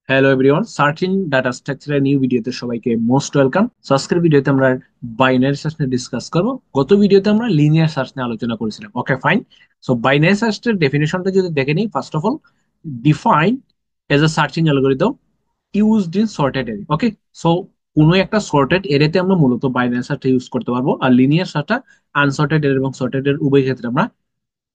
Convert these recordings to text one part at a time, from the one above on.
Hello everyone, searching data স্ট্রাকচারের new ভিডিওতে সবাইকে মোস্ট ওয়েলকাম। সো আজকের ভিডিওতে আমরা বাইনারি সার্চ নিয়ে ডিসকাস করব। গত ভিডিওতে আমরা লিনিয়ার সার্চ নিয়ে আলোচনা করেছিলাম। ওকে, ফাইন। সো বাইনারি সার্চের ডেফিনেশনটা যদি দেখে নিই, first of all, define as a searching algorithm used in sorted এরে। ওকে, সো কোনো একটা সর্টেড এরেতে আমরা মূলত বাইনারি সার্চটা ইউজ করতে পারবো, আর লিনিয়ার সার্চটা আনসর্টেড এর এবং সর্টেড এর উভয় ক্ষেত্রে আমরা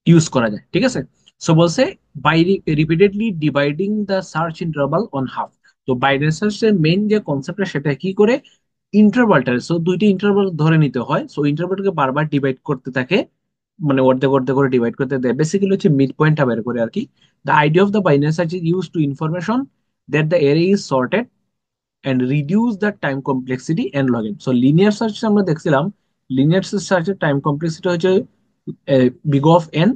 ইউজ করা যায়। ঠিক আছে, সো বলছে by repeatedly dividing the search interval on half. তো বাইনারি সার্চের মেইন যে কনসেপ্টটা সেটা কি করে, ইন্টারভালটা, সো দুইটা ইন্টারভাল ধরে নিতে হয়, সো ইন্টারভালকে বারবার ডিভাইড করতে থাকে, মানে অর্ধেক অর্ধেক করে ডিভাইড করতে দেয়, বেসিক্যালি হচ্ছে মিড পয়েন্টটা বের করে আর কি। The idea of the binary search is use to information that the array is sorted and reduce the time complexity and login. So linear search আমরা দেখছিলাম, লিনিয়ার সার্চের টাইম কমপ্লেক্সিটি হচ্ছে বিগ অফ এন,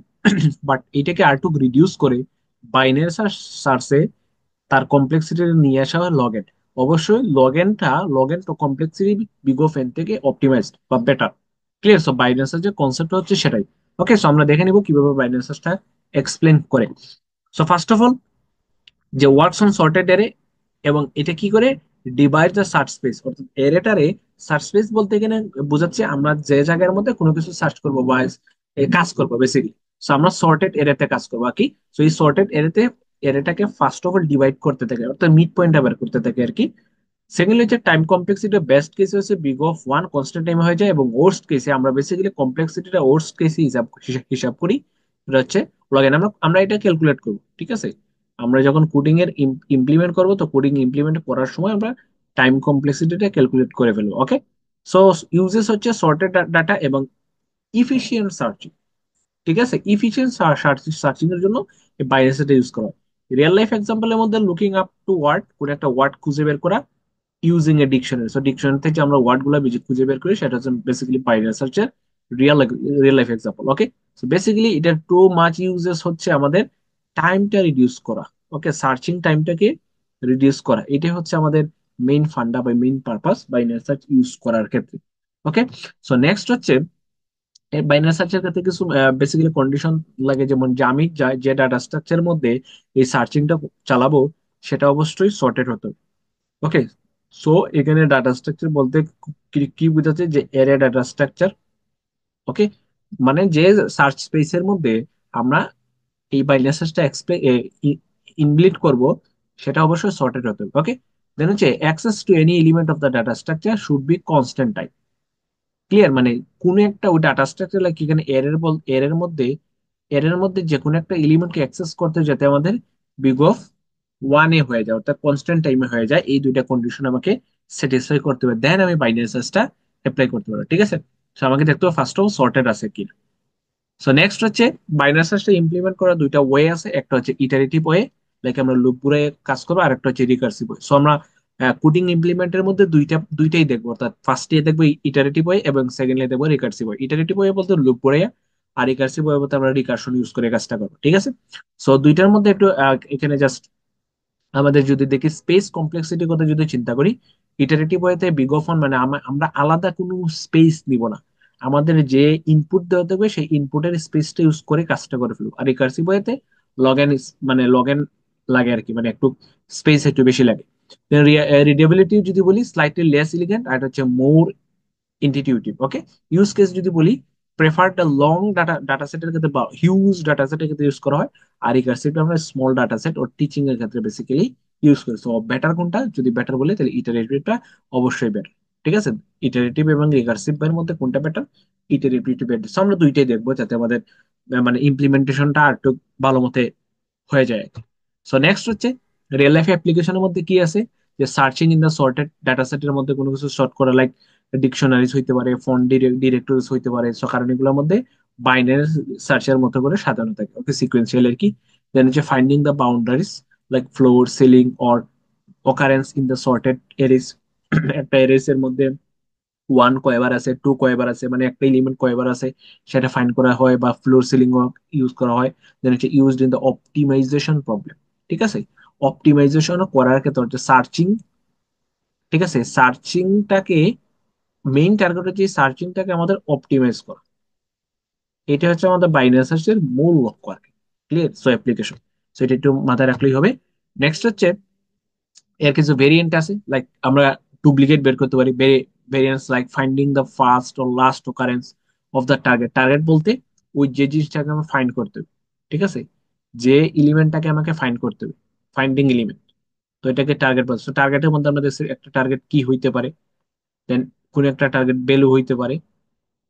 বাট এটাকে আর to reduce করে binary সার্চে তার complexity নিয়ে আসা হয় লগ এন। অবশ্যই লগ এন তো কমপ্লেক্সিটি বিগ অফ এন থেকে অপটিমাইজড বা বেটার। ক্লিয়ার? সো বাইনারি সার্চের কনসেপ্ট হচ্ছে সেটাই। ওকে, সো আমরা দেখে নিব কিভাবে বাইনারি সার্চটা এক্সপ্লেন করে। সো ফার্স্ট অফ অল, যে ওয়ার্কস অন সর্টেড এরে, এবং এটা কি করে, ডিভাইড দ্য সার্চ স্পেস, অর্থাৎ এরেটারে সার্চ স্পেস বলতে গেলে বোঝাচ্ছে আমরা যে জায়গার মধ্যে কোনো কিছু সার্চ করবো বা কাজ করবো বেসিকলি। সো আমরা সর্টেড এরেতে কাজ করবো আর কি। সো এই সর্টেড এরেতে এরেটাকে ফার্স্ট অফ অল ডিভাইড করতে থাকে, অর্থাৎ মিড পয়েন্ট বের করতে থাকে আর কি। সেকেন্ডলি হচ্ছে টাইম কমপ্লেক্সিটি, বেস্ট কেসে হচ্ছে বিগ অফ ওয়ান কনস্ট্যান্ট টাইমে হয়ে যায়, এবং ওর্স্ট কেসে আমরা বেসিক্যালি কমপ্লেক্সিটিটা ওর্স্ট কেসে হিসাব হিসাব হিসাব করি। এটা হচ্ছে লগ ইন, আমরা আমরা এটা ক্যালকুলেট করবো। ঠিক আছে, আমরা যখন কোডিং এর ইমপ্লিমেন্ট করবো, তো কোডিং ইমপ্লিমেন্ট করার সময় আমরা টাইম কমপ্লেক্সিটিটা ক্যালকুলেট করে ফেলবো। ওকে, সো ইউজেস হচ্ছে সর্টেড ডাটা এবং ইফিশিয়েন্ট সার্চিং। ঠিক আছে, ইফিশিয়েন্ট সার্চিং এর জন্য এই বাইনারিটা ইউজ করা হয়। রিয়েল লাইফ এক্সাম্পলের মধ্যে লুকিং আপ টু ওয়ার্ড, কোন একটা ওয়ার্ড খুঁজে বের করা using a dictionary. So dictionary থেকে আমরা ওয়ার্ড গুলা খুঁজে বের করি, সেটা হচ্ছে বেসিক্যালি বাইনারি সার্চের রিয়েল রিয়েল লাইফ এক্সাম্পল। ওকে, সো বেসিক্যালি এটা টু মাচ ইউজেস হচ্ছে আমাদের টাইমটা রিডিউস করা। ওকে, সার্চিং টাইমটাকে রিডিউস করা, এটাই হচ্ছে আমাদের মেইন ফান্ডা বা main purpose binary search use করার ক্ষেত্রে। ওকে, সো নেক্সট হচ্ছে বাইনারি সার্চের ক্ষেত্রে কিছু বেসিক্যালি কন্ডিশন লাগে, যেমন যে আমি যে ডাটা স্ট্রাকচারের মধ্যে এই সার্চিংটা চালাবো সেটা অবশ্যই সর্টেড হতে হবে। ওকে, সো এখানে ডাটা স্ট্রাকচার বলতে কি কি বোঝাচ্ছে, যে এরে ডাটা স্ট্রাকচার। ওকে, মানে যে সার্চ স্পেসের মধ্যে আমরা এই বাইনারি সার্চটা ইনবিল্ট করব, সেটা অবশ্যই সর্টেড হতে হবে। ওকে, দেন হচ্ছে access to any element of the data structure should be constant time. Clear? মানে কোন একটা ওই ডাটা স্ট্রাকচার, লাইক এখানে এর মধ্যে যে কোনো একটা এলিমেন্টকে অ্যাক্সেস করতে যাতে আমাদের বিগ অফ ওয়ানে হয়ে যায়, অর্থাৎ কনস্ট্যান্ট টাইমে হয়ে যায়, এই দুইটা কন্ডিশন আমাকে স্যাটিসফাই করতে হবে, দেন আমি বাইনারি সার্চটা অ্যাপ্লাই করতে পারবো। ঠিক আছে, তো আমাকে দেখতে হবে ফার্স্ট অফ সর্টেড আছে কিনা। সো নেক্সট হচ্ছে বাইনারি সার্চটা ইমপ্লিমেন্ট করার দুইটা ওয়ে আছে, একটা হচ্ছে ইটারেটিভ ওয়ে, লাইক আমরা লুপ ঘুরে কাজ করবো, আর একটা হচ্ছে রিকার্সিভ ওয়ে। সো আমরা কোডিং ইমপ্লিমেন্টের মধ্যে দুইটাই দেখবো, অর্থাৎ ফার্স্টে দেখবো ইটারেটিভ ওয়ে এবং সেকেন্ডলি দেখবো রিকার্সিভ ওয়ে। ইটারেটিভ ওয়ে বলতে লুপ ঘুরে, আর রিকার্সিভ ওয়ে বলতে আমরা রিকার্সন ইউজ করে কাজটা করবো। ঠিক আছে, সো দুইটার মধ্যে একটু এখানে জাস্ট আমাদের যদি দেখি স্পেস কমপ্লেক্সিটির কথা যদি চিন্তা করি, ইটারেটিভ ওয়েতে বিগ অফ ওয়ান মানে আমরা আলাদা কোনো স্পেস নিব না, আমাদের যে ইনপুট দেওয়া থাকবে সেই ইনপুটের স্পেসটা ইউজ করে কাজটা করে ফেলবো। আর রিকার্সিভ ওয়েতে লগ এন, মানে লগ এন লাগে আর কি, মানে একটু স্পেস একটু বেশি লাগে। রিডেবিলিটি যদি বলি, স্লাইটলি লেস এলিগেন্ট, আর এটা হচ্ছে মোর ইনটিটিউটিভ। ওকে, ইউজ কেস যদি বলি, প্রেফার দ্য লং ডাটা সেটের ক্ষেত্রে বা হিউজ ডাটা সেটের ক্ষেত্রে ইউজ করা হয়, আর রিকার্সিভটা আমরা স্মল ডাটা সেট ও টিচিং এর ক্ষেত্রে বেসিক্যালি ইউজ করি। তো বেটার কোনটা, যদি বেটার বলি তাহলে ইটারেটিভটা অবশ্যই বেটার। ঠিক আছে, ইটারেটিভ এবং রিকার্সিভ এর মধ্যে কোনটা বেটার? Iterative better. সো আমরা দুইটাই দেখবো যাতে আমাদের মানে ইমপ্লিমেন্টেশনটা আর একটু ভালো মতে হয়ে যায়। সো নেক্সট হচ্ছে রিয়েল লাইফ অ্যাপ্লিকেশনের মধ্যে কি আছে, যে searching in the sorted data সেটের মধ্যে কোনো কিছু সর্ট করা, লাইক ডিকশনারিজ হইতে পারে, ফোন ডিরেক্টরিজ হইতে পারে। সো কারণ এগুলোর মধ্যে বাইনারি সার্চের মতো করে সাজানো থাকে। ওকে, সিকোয়েন্সিয়াল আর কি। দেন হচ্ছে finding the boundaries, like floor, ceiling or occurrence in the sorted arrays. একটা এরিস এর মধ্যে ওয়ান কয়বার আছে, টু কয়বার আছে, মানে একটা এলিমেন্ট কয়বার আছে সেটা ফাইন্ড করা হয়, বা ফ্লোর সিলিং ইউজ করা হয়। দেন হচ্ছে used in the optimization problem. ঠিক আছে, অপটিমাইজেশন করার ক্ষেত্রে হচ্ছে সার্চিং। ঠিক আছে, সার্চিংটাকে মেইন টার্গেট হচ্ছে সার্চিংটাকে আমাদের অপটিমাইজ করা, এটা হচ্ছে আমাদের বাইনারি সার্চের মূল লক্ষ্য আর কি। ক্লিয়ার? সো অ্যাপ্লিকেশন, সো এটা একটু মাথায় রাখলেই হবে। নেক্সট হচ্ছে এর কিছু ভেরিয়েন্ট আছে, লাইক আমরা ডুপ্লিকেট বের করতে পারি। Variants like finding the first or last occurrence of the target. Target বলতে ওই যে জিনিসটাকে আমরা ফাইন্ড করতে হবে, ঠিক আছে, যে এলিমেন্টটাকে আমাকে ফাইন্ড করতে হবে, ফাইন্ডিং এলিমেন্ট। তো এটাকে টার্গেট বলছে। টার্গেটের মধ্যে আমরা দেখছি একটা টার্গেট কি হইতে পারে, দেন কোন একটা টার্গেট ভ্যালু হইতে পারে,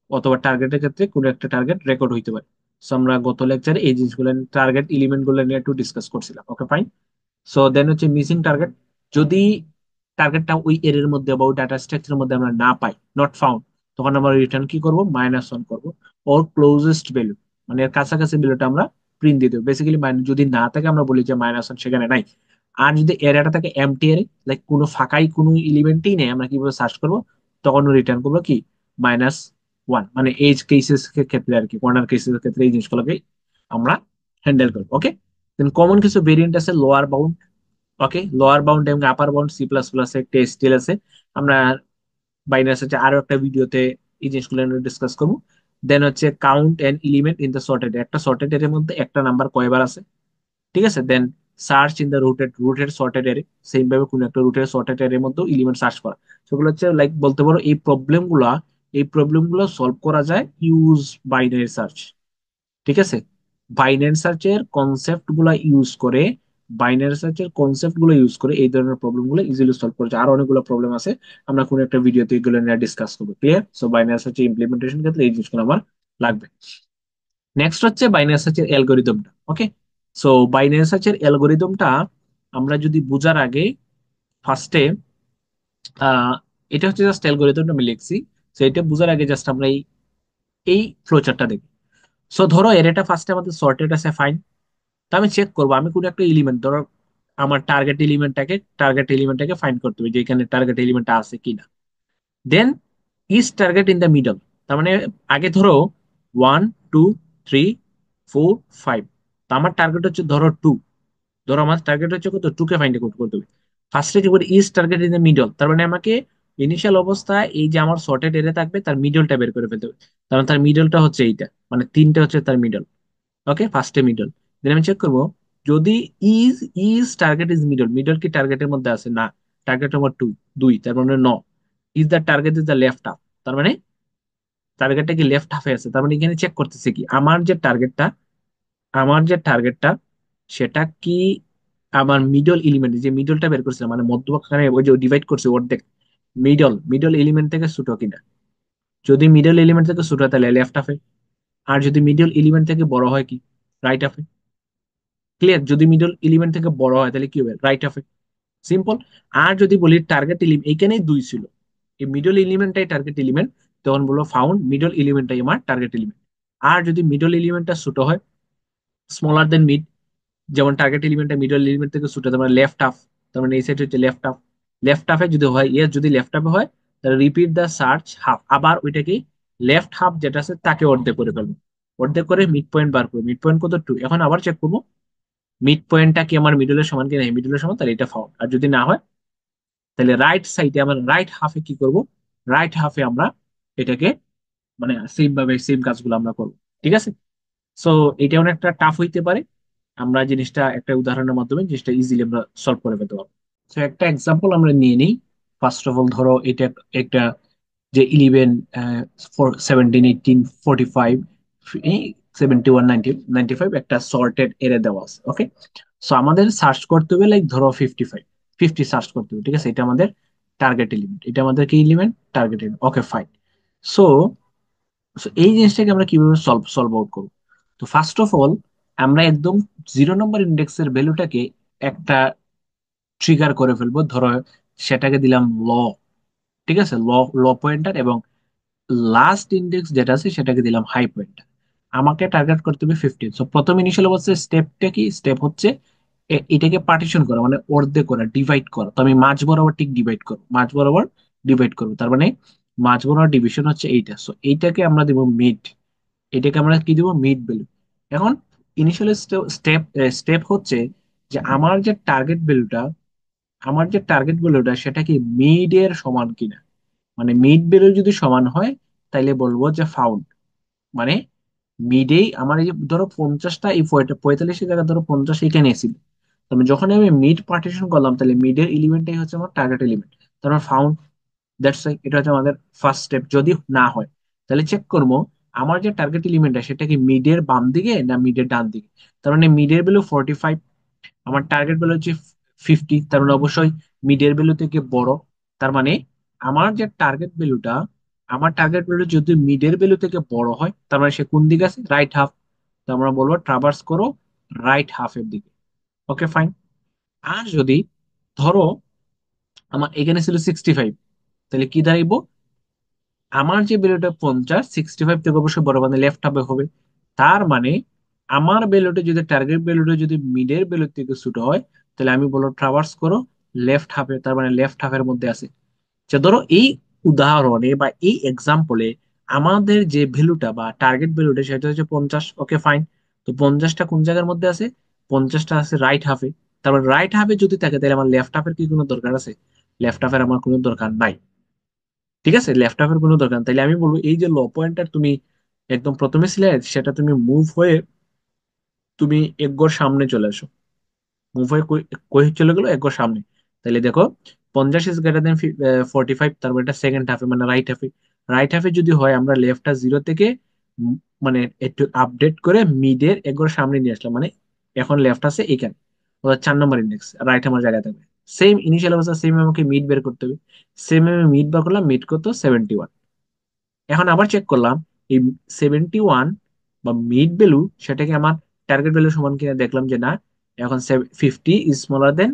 অথবা টার্গেটের ক্ষেত্রে কোন একটা টার্গেট রেকর্ড হইতে পারে। সো আমরা গত লেকচারে এই জিনিসগুলো টার্গেট এলিমেন্ট গুলো নিয়ে একটু ডিসকাস করছিলাম। Okay fine. সো দেন হচ্ছে মিসিং টার্গেট। যদি টার্গেটটা ওই এর মধ্যে বা ওই ডাটা স্ট্রাকচারের মধ্যে আমরা না পাই, নট ফাউন্ড, তখন আমরা রিটার্ন কি করব, -1 করব। ওর ক্লোজেস্ট ভ্যালু, মানে এর কাছাকাছি ভ্যালুটা আমরা প্রিন্ট দিয়ে দেবো বেসিক্যালি। যদি না থাকে আমরা বলি যে -1 সেখানে নাই। আর যদি এরিয়াটা থাকে এমটি এর, লাইক কোনো ফাঁকাই কোনো এলিমেন্টই নেই, আমরা কিভাবে সার্চ করব, তখন রিটার্ন করবো কি, -1। মানে এজ কেসেস ক্ষেত্রে আর কি, কর্নার কেসের ক্ষেত্রে এই জিনিসগুলোকে আমরা হ্যান্ডেল করবো। ওকে। দেন কমন কিছু ভেরিয়েন্ট আছে, lower bound. Okay, lower bound এবং upper bound C plus plus একটা স্টিল আছে। আমরা বাইনারি সার্চে আরো একটা ভিডিওতে এই জিনিসগুলো ডিসকাস করবো। দেন হচ্ছে count and element in the sorted. একটা সর্টেড এর মধ্যে একটা নাম্বার কয়বার আছে, ঠিক আছে। Then search in the rotated sorted array, same ভাবে কোন একটা রুটের সর্টেড এর মধ্যে এলিমেন্ট সার্চ করা। সেগুলো হচ্ছে লাইক বলতে পারো এই প্রবলেমগুলো সলভ করা যায় ইউজ বাইনারি সার্চ, ঠিক আছে। বাইনারি সার্চের কনসেপ্ট গুলা ইউজ করে বাইনারি সার্চের কনসেপ্ট গুলো ইউজ করে এই ধরনের প্রবলেম গুলো ইজিলি সলভ করেছে। আর অনেকগুলো প্রবলেম আছে, আমরা কোন একটা ভিডিওতে এগুলো নিয়ে ডিসকাস করবো। ক্লিয়ার? সো বাইনারি সার্চের ইমপ্লিমেন্টেশন ক্ষেত্রে এই জিনিসগুলো আমার লাগবে। নেক্সট হচ্ছে বাইনারি সার্চের অ্যালগোরিদমটা। ওকে। সো বাইনারি সার্চের অ্যালগোরিদমটা আমরা যদি বোঝার আগে ফার্স্টে আহ এটা হচ্ছে জাস্ট অ্যালগোরিদমটা আমি লিখছি। তো এটা বোঝার আগে জাস্ট আমরা এই এই ফ্লোচারটা দেখি। সো ধরো এর এটা ফার্স্টে আমাদের সর্টেড আছে, ফাইন। তো আমি চেক করবো, আমি কোনো একটা এলিমেন্ট ধরো আমার টার্গেট এলিমেন্টটাকে ফাইন্ড করতে হবে যে এখানে টার্গেট এলিমেন্টটা আছে কিনা। Then is target in the middle. তার মানে আগে ধরো 1 2 3 4 5, তো আমার টার্গেট হচ্ছে ধরো 2। ধরো আমার টার্গেট হচ্ছে কত, 2 কে ফাইন্ড করতে হবে। ফার্স্টে কি করে, is target in the middle, তার মানে আমাকে ইনিশিয়াল অবস্থায় এই যে আমার সর্টেড এরিয়া থাকবে তার মিডলটা বের করে ফেলতে হবে। কারণ তার মিডলটা হচ্ছে এইটা, মানে তিনটা হচ্ছে তার মিডল। ওকে, ফার্স্টে মিডল। দেন আমি চেক করবো যদি is is target is middle, middle কি টার্গেটের মধ্যে আছে, না, টার্গেট নম্বর 2, তার মানে ন। Is the target is the left half, তার মানে টার্গেটটা কি লেফট হাফে আছে। তার মানে এখানে চেক করতেছে কি আমার যে টার্গেটটা সেটা কি আমার মিডল এলিমেন্ট, যে মিডলটা বের করছিলাম মানে মধ্যখানে ওই যে ডিভাইড করছে অর্ধেক, মিডল মিডল এলিমেন্ট থেকে ছোট কিনা। যদি মিডল এলিমেন্ট থেকে ছোট হয় তাহলে লেফট হাফে। আর যদি মিডল এলিমেন্ট থেকে বড় হয় কি, রাইট হাফে। ক্লিয়ার? যদি মিডল এলিমেন্ট থেকে বড় হয় তাহলে কি হবে, রাইট হাফে। সিম্পল। আর যদি বলি টার্গেট এলিমেন্ট এখানেই 2 ছিল, এই মিডল এলিমেন্টটাই টার্গেট এলিমেন্ট, তখন বলবো ফাউন্ড মিডল এলিমেন্টটাই আমার টার্গেট এলিমেন্ট। আর যদি মিডল এলিমেন্টটা ছোট হয়, স্মলার দেন মিড, যেমন টার্গেট এলিমেন্টটা মিডল এলিমেন্ট থেকে ছোট, তার মানে লেফট হাফ, তার মানে এই সাইড হচ্ছে লেফট হাফ। লেফট হাফে যদি হয়, ইয়েস, যদি লেফট হাফে হয় তাহলে রিপিট দ্য সার্চ হাফ, আবার ওইটাকে লেফট হাফ যেটা আছে তাকে অর্ধেক করে ফেলবো। অর্ধেক করে মিড পয়েন্ট বার করবো, মিড পয়েন্ট কত, 2। এখন আবার চেক করবো মিড পয়েন্টটা কি আমার মিডলের সমান কিনা, মিডলের সমান, তাহলে এটা ফাউন্ড। আর যদি না হয় তাহলে রাইট সাইডে আমার রাইট হাফে কি করব, রাইট হাফে আমরা এটাকে মানে সেম ভাবে সেম কাজগুলো আমরা করবো, ঠিক আছে। সো এটা অনেকটা টাফ হইতে পারে, আমরা জিনিসটা একটা উদাহরণের মাধ্যমে জিনিসটা ইজিলি আমরা সলভ করে ফেলতে পারবো। তো একটা এক্সাম্পল আমরা নিয়ে নিই। ফার্স্ট অফ অল ধরো এটা একটা যে 11 4 17 18 45 71 90 95 একটা সর্টেড এরে দেওয়া আছে। ওকে। সো আমাদের সার্চ করতে হবে লাইক ধরো 50 সার্চ করতে হবে, ঠিক আছে। এটা আমাদের টার্গেট এলিমেন্ট, এটা আমাদের কি element, target element. Okay fine. So so এই জিনিসটাকে আমরা কিভাবে সলভ সলভ আউট করবো। তো ফার্স্ট অফ অল আমরা একদম 0 নম্বর ইন্ডেক্সের ভ্যালুটাকে একটা ট্রিগার করে ফেলবো। ধরো সেটাকে দিলাম ঠিক আছে, ল পয়েন্টার, এবং লাস্ট ইন্ডেক্স যেটা আছে সেটাকে দিলাম হাই পয়েন্টার। আমাকে টার্গেট করতে হবে 15। সো প্রথম ইনিশিয়াল অবস্থায় স্টেপটা কি, স্টেপ হচ্ছে এটাকে পার্টিশন করা, মানে অর্ধেক করা, ডিভাইড করা। তো আমি মাঝ বরাবর ঠিক ডিভাইড করবো, মাঝ বরাবর ডিভাইড করবো, তার মানে মাঝ বরাবর ডিভিশন হচ্ছে এইটা। সো এইটাকে আমরা দিব মিড, এটাকে আমরা কি দিব, মিড ভ্যালু। এখন ইনিশিয়াল স্টেপ স্টেপ হচ্ছে যে আমার যে টার্গেট ভ্যালুটা সেটা কি মিড এর সমান কিনা। মানে মিড ভ্যালু যদি সমান হয় তাইলে বলবো যে ফাউন্ড। মানে মিডেই আমার এই যে ধরো 50টা, এই 45-এর জায়গায় ধরো 50 এখানে ছিল, তারপরে যখন আমি মিড পার্টিশন করলাম, তাহলে মিডের এলিমেন্টটাই হচ্ছে আমার টার্গেট এলিমেন্ট। তারপর ফাউন্ড, দ্যাটস এটা হচ্ছে আমাদের ফার্স্ট স্টেপ। যদি না হয় তাহলে চেক করবো আমার যে টার্গেট এলিমেন্টটা সেটা কি মিডের বাম দিকে না মিডের ডান দিকে। তার মানে মিডের ভ্যালু 45, আমার টার্গেট ভ্যালু হচ্ছে 50, তার মানে অবশ্যই মিডের ভ্যালু থেকে বড়। তার মানে আমার যে টার্গেট ভ্যালুটা, আমার টার্গেট ভ্যালু যদি মিডের ভ্যালু থেকে বড় হয়, তার মানে সে কোন দিকে আছে, রাইট হাফ। তো আমরা বলবো ট্রাভার্স করো রাইট হাফের দিকে। Okay fine. আর যদি ধরো আমার এখানে ছিল 65, তাহলে কি দাঁড়াইবো, আমার যে ভ্যালুটা 50, 65 থেকে অবশ্যই বড়, মানে লেফট হাফে হবে। তার মানে আমার ভ্যালুটা যদি, টার্গেট ভ্যালুটা যদি মিডের ভ্যালু থেকে ছোট হয়, তাহলে আমি বলবো ট্রাভার্স করো লেফট হাফে, তার মানে লেফট হাফের মধ্যে আছে। যে ধরো এই উদাহরণে বা এই এক্সাম্পলে আমাদের যে ভ্যালুটা বা টার্গেট ভ্যালুটা সেটা হচ্ছে 50। Okay fine. তো 50টা কোন জায়গার মধ্যে আছে, 50টা আছে রাইট হাফে। তারপর রাইট হাফে যদি থাকে তাহলে আমার লেফট হাফের কি কোনো দরকার আছে, লেফট হাফের আমার কোনো দরকার নাই। ঠিক আছে, লেফট হাফের কোনো দরকার নেই। তাইলে আমি বলবো এই যে ল পয়েন্টার তুমি একদম প্রথমে ছিলে, সেটা তুমি মুভ হয়ে তুমি এক ঘর সামনে চলে আসো। মুভ হয়ে কই কই চলে গেলো, এক ঘর সামনে। তাহলে দেখো 50 ইজ গ্রেটার দেন 45, তারপর এটা সেকেন্ড হাফে মানে রাইট হাফে। রাইট হাফে যদি হয় আমরা লেফটটা জিরো থেকে উম, মানে একটু আপডেট করে মিডের এক ঘর সামনে নিয়ে আসলাম, মানে এখন লেফট আছে এখানে, ওটা 4 নম্বর ইন্ডেক্স, রাইট আমার জায়গায় থাকবে। সেম ইনিশিয়াল অবস্থা, সেম আমাকে মিড বের করতে হবে। সেম আমি মিড বার করলাম, মিড কত 71। এখন আবার চেক করলাম এই 71 বা মিড ভ্যালু সেটা কি আমার টার্গেট ভ্যালু সমান কিনা, দেখলাম যে না, এখন 50 ইজ স্মলার দেন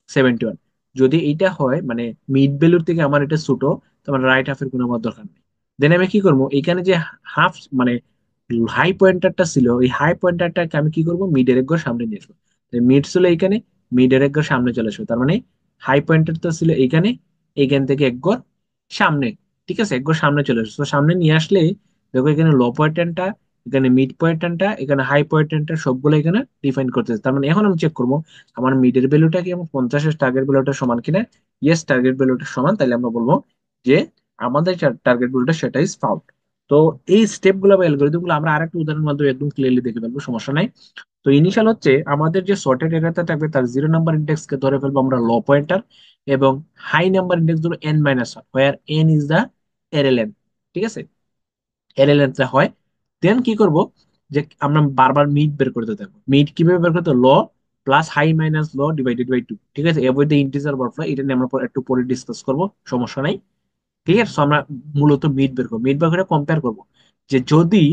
71। যদি এইটা হয় মানে মিড ভ্যালুর থেকে আমার এটা ছোট, তোমার রাইট হাফের কোনো আমার দরকার নেই। দেন আমি কি করবো, এখানে যে হাফ মানে হাই পয়েন্টারটা ছিল, ওই হাই পয়েন্টারটাকে আমি কি করবো, মিডের এক ঘর সামনে নিয়ে আসবো। মিড ছিল এইখানে, মিডের এক ঘর সামনে চলে আসবে। তার মানে হাই পয়েন্টারটা ছিল এইখানে, এইখান থেকে এক ঘর সামনে। ঠিক আছে, এক ঘর সামনে চলে আসবে। তো সামনে নিয়ে আসলে দেখো এখানে লো পয়েন্টারটা, এখানে মিড পয়েন্টারটা, এখানে হাই পয়েন্টারটা সবগুলো এখানে ডিফাইন করতেছে। তার মানে এখন আমি চেক করবো আমার মিডের ভ্যালুটা কি আমার 50-এর টার্গেট ভ্যালুটা সমান কিনা। ইয়েস, টার্গেট ভ্যালুটা সমান, তাহলে আমরা বলবো যে আমাদের টার্গেট ভ্যালুটা সেটা ইজ ফাউন্ড। তো এই স্টেপ গুলো বা অ্যালগরিদম গুলো আমরা আরেকটা উদাহরণের মাধ্যমে একদম ক্লিয়ারলি দেখে ফেলবো, সমস্যা নাই। তো ইনিশিয়াল হচ্ছে আমাদের যে সর্টেড এরিয়াতে থাকবে তার 0 নম্বর ইন্ডেক্স কে ধরে ফেলবো আমরা লো পয়েন্টার, এবং হাই নাম্বার ইন্ডেক্স ধরো n-1, war n is the এরে লেন্থ। ঠিক আছে, এরে লেন্থটা হয়। দেন কি করব, যে আমরা বারবার মিড বের করতে থাকবো। মিড কিভাবে বের করতে, low plus high minus low divided by 2। ঠিক আছে, এভয়েড দ্য ইন্টিজার ওভারফ্লো, এটা নিয়ে আমরা একটু পরে ডিসকাস করবো, সমস্যা নাই। ঠিক আছে, তো আমরা মূলত মিড বের করবো, মিড বের করে কম্পেয়ার করবো যে যদি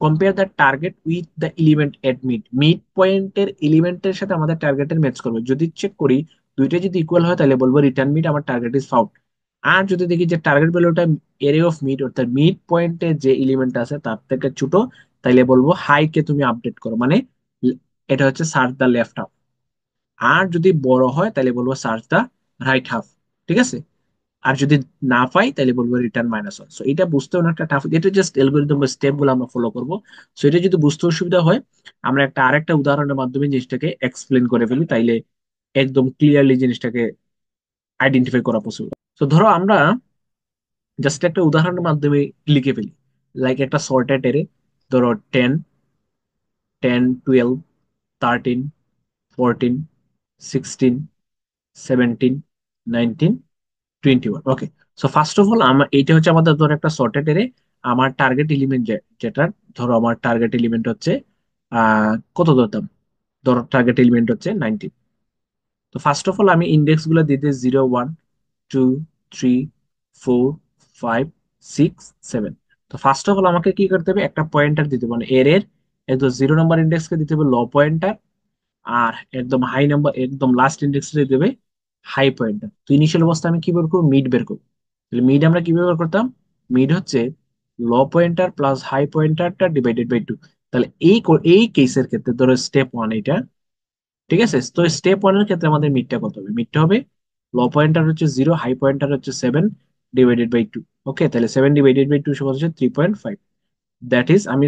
compare the target with the element at mid, mid পয়েন্টের এলিমেন্টের সাথে আমাদের টার্গেটের ম্যাচ করবে। যদি চেক করি দুইটা যদি ইকুয়াল হয় তাহলে বলবো রিটার্ন মিড, আমার টার্গেট ইজ ফাউন্ড। আর যদি দেখি যে টার্গেট ভ্যালুটা এরিয়া অফ মিড অর্থাৎ মিড পয়েন্টে যে এলিমেন্ট আছে তার থেকে ছোট, তাইলে বলবো হাই কে তুমি আপডেট করো, মানে এটা হচ্ছে সার্চ দা লেফট হাফ। আর যদি বড় হয় তাহলে বলবো সার্চ দা রাইট হাফ। ঠিক আছে, আর যদি না পাই তাহলে বলবো রিটার্ন -1। সো এটা বুঝতে অনেকটা টাফ, এটা জাস্ট অ্যালগরিদম বা স্টেপ গুলো আমরা ফলো করবো। সো এটা যদি বুঝতে অসুবিধা হয় আমরা একটা আরেকটা উদাহরণের মাধ্যমে জিনিসটাকে এক্সপ্লেন করে ফেলি, তাইলে একদম ক্লিয়ারলি জিনিসটাকে আইডেন্টিফাই করা পসিবল। তো ধরো আমরা জাস্ট একটা উদাহরণের মাধ্যমে লিখে ফেলি, লাইক একটা সর্টেড এরে, ধরো 10, 10, 12, 13, 14, 16, 17, 19, 21। ওকে, সো ফার্স্ট অফ অল আমার এইটা হচ্ছে আমাদের ধরো একটা সর্টেড এরে। আমার টার্গেট এলিমেন্ট যেটা, ধরো আমার টার্গেট এলিমেন্ট হচ্ছে কত ধরতাম, ধরো টার্গেট এলিমেন্ট হচ্ছে 19। তো ফার্স্ট অফ অল আমি ইন্ডেক্স গুলো দিতে 0, 1, 2, 3, 4, 5, 6, 7। তো ফার্স্ট অফ অল আমাকে কি করতে হবে, একটা পয়েন্টার দিতে হবে, মানে এর এর একদম 0 নম্বর ইন্ডেক্সকে দিতে হবে লো পয়েন্টার, আর একদম হাই নাম্বার একদম লাস্ট ইন্ডেক্স দেবে হাই পয়েন্টার। তো ইনিশিয়াল অবস্থা আমি কি বের করবো, মিড বের করবো। তাহলে মিড আমরা কিভাবে বের করতাম, মিড হচ্ছে লো পয়েন্টার প্লাস হাই পয়েন্টারটা ডিভাইডেড বাই 2। তাহলে এই কেসের ক্ষেত্রে ধরো স্টেপ ওয়ান এটা। ঠিক আছে, তো স্টেপ ওয়ান এর ক্ষেত্রে আমাদের মিডটা কত হবে, মিডটা হবে লো পয়েন্টার হচ্ছে 0, হাই পয়েন্টার হচ্ছে 7 ডিভাইডেড বাই 2। ওকে, তাহলে 7 ডিভাইডেড বাই 2 সমান হচ্ছে 3.5। দ্যাট ইজ আমি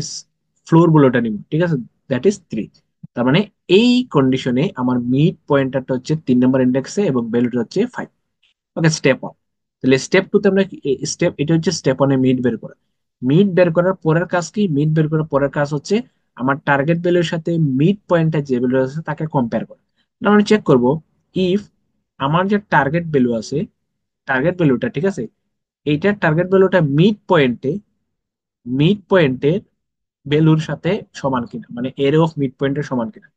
ফ্লোর গুলোটা নিব। ঠিক আছে, দ্যাট ইজ 3। তার মানে এই কন্ডিশনে আমার মিড পয়েন্টারটা হচ্ছে 3 নম্বর ইন্ডেক্সে এবং ভ্যালুটা হচ্ছে 5। ওকে, স্টেপ ওয়ান। তাহলে স্টেপ টু তে আমরা স্টেপ, এটা হচ্ছে স্টেপ ওয়ানে মিড বের করা। মিড বের করার পরের কাজ কি, মিড বের করার পরের কাজ হচ্ছে আমার টার্গেট ভ্যালুর সাথে মিড পয়েন্টে যে ভ্যালু আছে তাকে কম্পেয়ার করা। আমরা চেক করব ইফ আমার যে টার্গেট ভ্যালু আছে, টার্গেট ভ্যালুটা ঠিক আছে, এইটার টার্গেট ভ্যালুটা মিড পয়েন্টের ভ্যালুর সাথে সমান কিনা, মানে এরে অফ মিড পয়েন্টের সমান কিনা।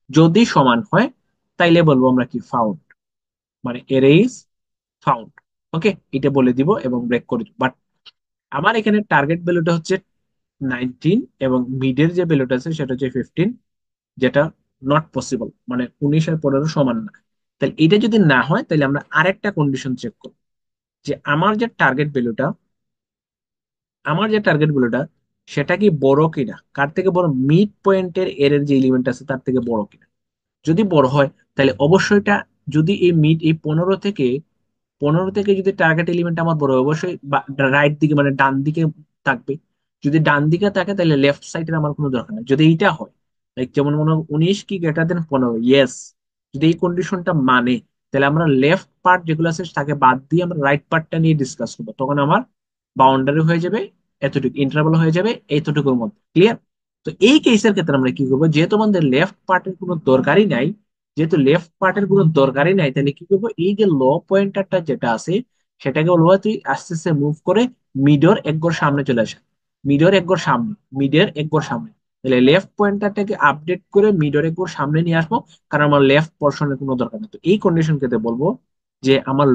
যদি সমান হয় তাইলে বলবো আমরা কি ফাউন্ড, মানে এরে ইজ ফাউন্ড। ওকে, এটা বলে দিব এবং ব্রেক করে দিব। বাট আমার এখানে টার্গেট ভ্যালুটা হচ্ছে 19 এবং মিডের যে ভ্যালুটা আছে সেটা হচ্ছে 15, যেটা নট পসিবল, মানে 19 আর 15 সমান না। তাহলে এটা যদি না হয় তাহলে আমরা আরেকটা কন্ডিশন চেক করব, যে আমার যে টার্গেট ভ্যালুটা সেটা কি বড় কিনা, কার থেকে বড়, মিড পয়েন্টের এর যে এলিমেন্ট আছে তার থেকে বড় কিনা। যদি বড় হয় তাহলে অবশ্যই এটা, যদি এই 15 থেকে যদি টার্গেট এলিমেন্ট আমার বড় হয়, অবশ্যই রাইট দিকে মানে ডান দিকে থাকবে। যদি ডান দিকে থাকে তাহলে লেফট সাইডের আমার কোনো দরকার নেই। যদি এইটা হয়, লাইক যেমন মনে হয় 19 কি গ্রেটার দেন 15, ইয়েস, যদি এই কন্ডিশনটা মানে, তাহলে আমরা লেফট পার্ট যেগুলো আছে তাকে বাদ দিয়ে আমরা রাইট পার্টটা নিয়ে ডিসকাস করবো, তখন আমার বাউন্ডারি হয়ে যাবে, এতটুকু ইন্টারভাল হয়ে যাবে এইতটুকুর মধ্যে, ক্লিয়ার? তো এই কেসের ক্ষেত্রে আমরা কি করবো, যেহেতু আমাদের লেফট পার্টের কোনো দরকারই নাই, তাহলে কি করবো, এই যে ল পয়েন্টারটা যেটা আছে সেটাকে বলবো তুই আস্তে আস্তে মুভ করে মিডর এক ঘর সামনে চলে আসে, মিডর এক ঘর সামনে, মিডের এক ঘর সামনে। তাহলে লেফট পয়েন্টারটাকে আপডেট করে মিডর এক ঘর সামনে নিয়ে আসবো, কারণ আমার লেফট পোর্শনের কোনো দরকার নেই। তো এই কন্ডিশন ক্ষেত্রে বলবো যে আমার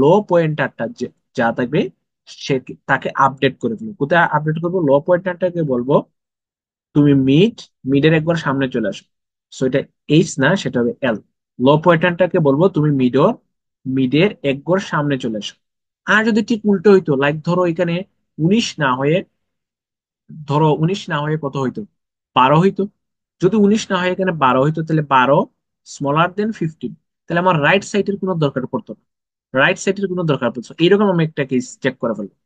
লো পয়েন্টারটা যে যা থাকবে সে তাকে আপডেট করে ফেলবো। কোথায় আপডেট করবো, লো পয়েন্টারটাকে বলবো তুমি মিডের একবার সামনে চলে আসো। সো এটা এইচ না, সেটা হবে এল। লো পয়েন্টারটাকে বলবো তুমি মিডের একবার সামনে চলে আসো। আর যদি ঠিক উল্টো হইতো, লাইক ধরো এখানে 19 না হয়ে, কত হইতো, 12 হইতো। যদি 19 না হয়ে এখানে 12 হইতো, তাহলে 12 স্মলার দেন 15, তাহলে আমার রাইট সাইডের কোনো দরকার পড়তো না, রাইট সাইডের কোনো দরকার পড়তো, এইরকম আমি একটা কেস চেক করে ফেলবো।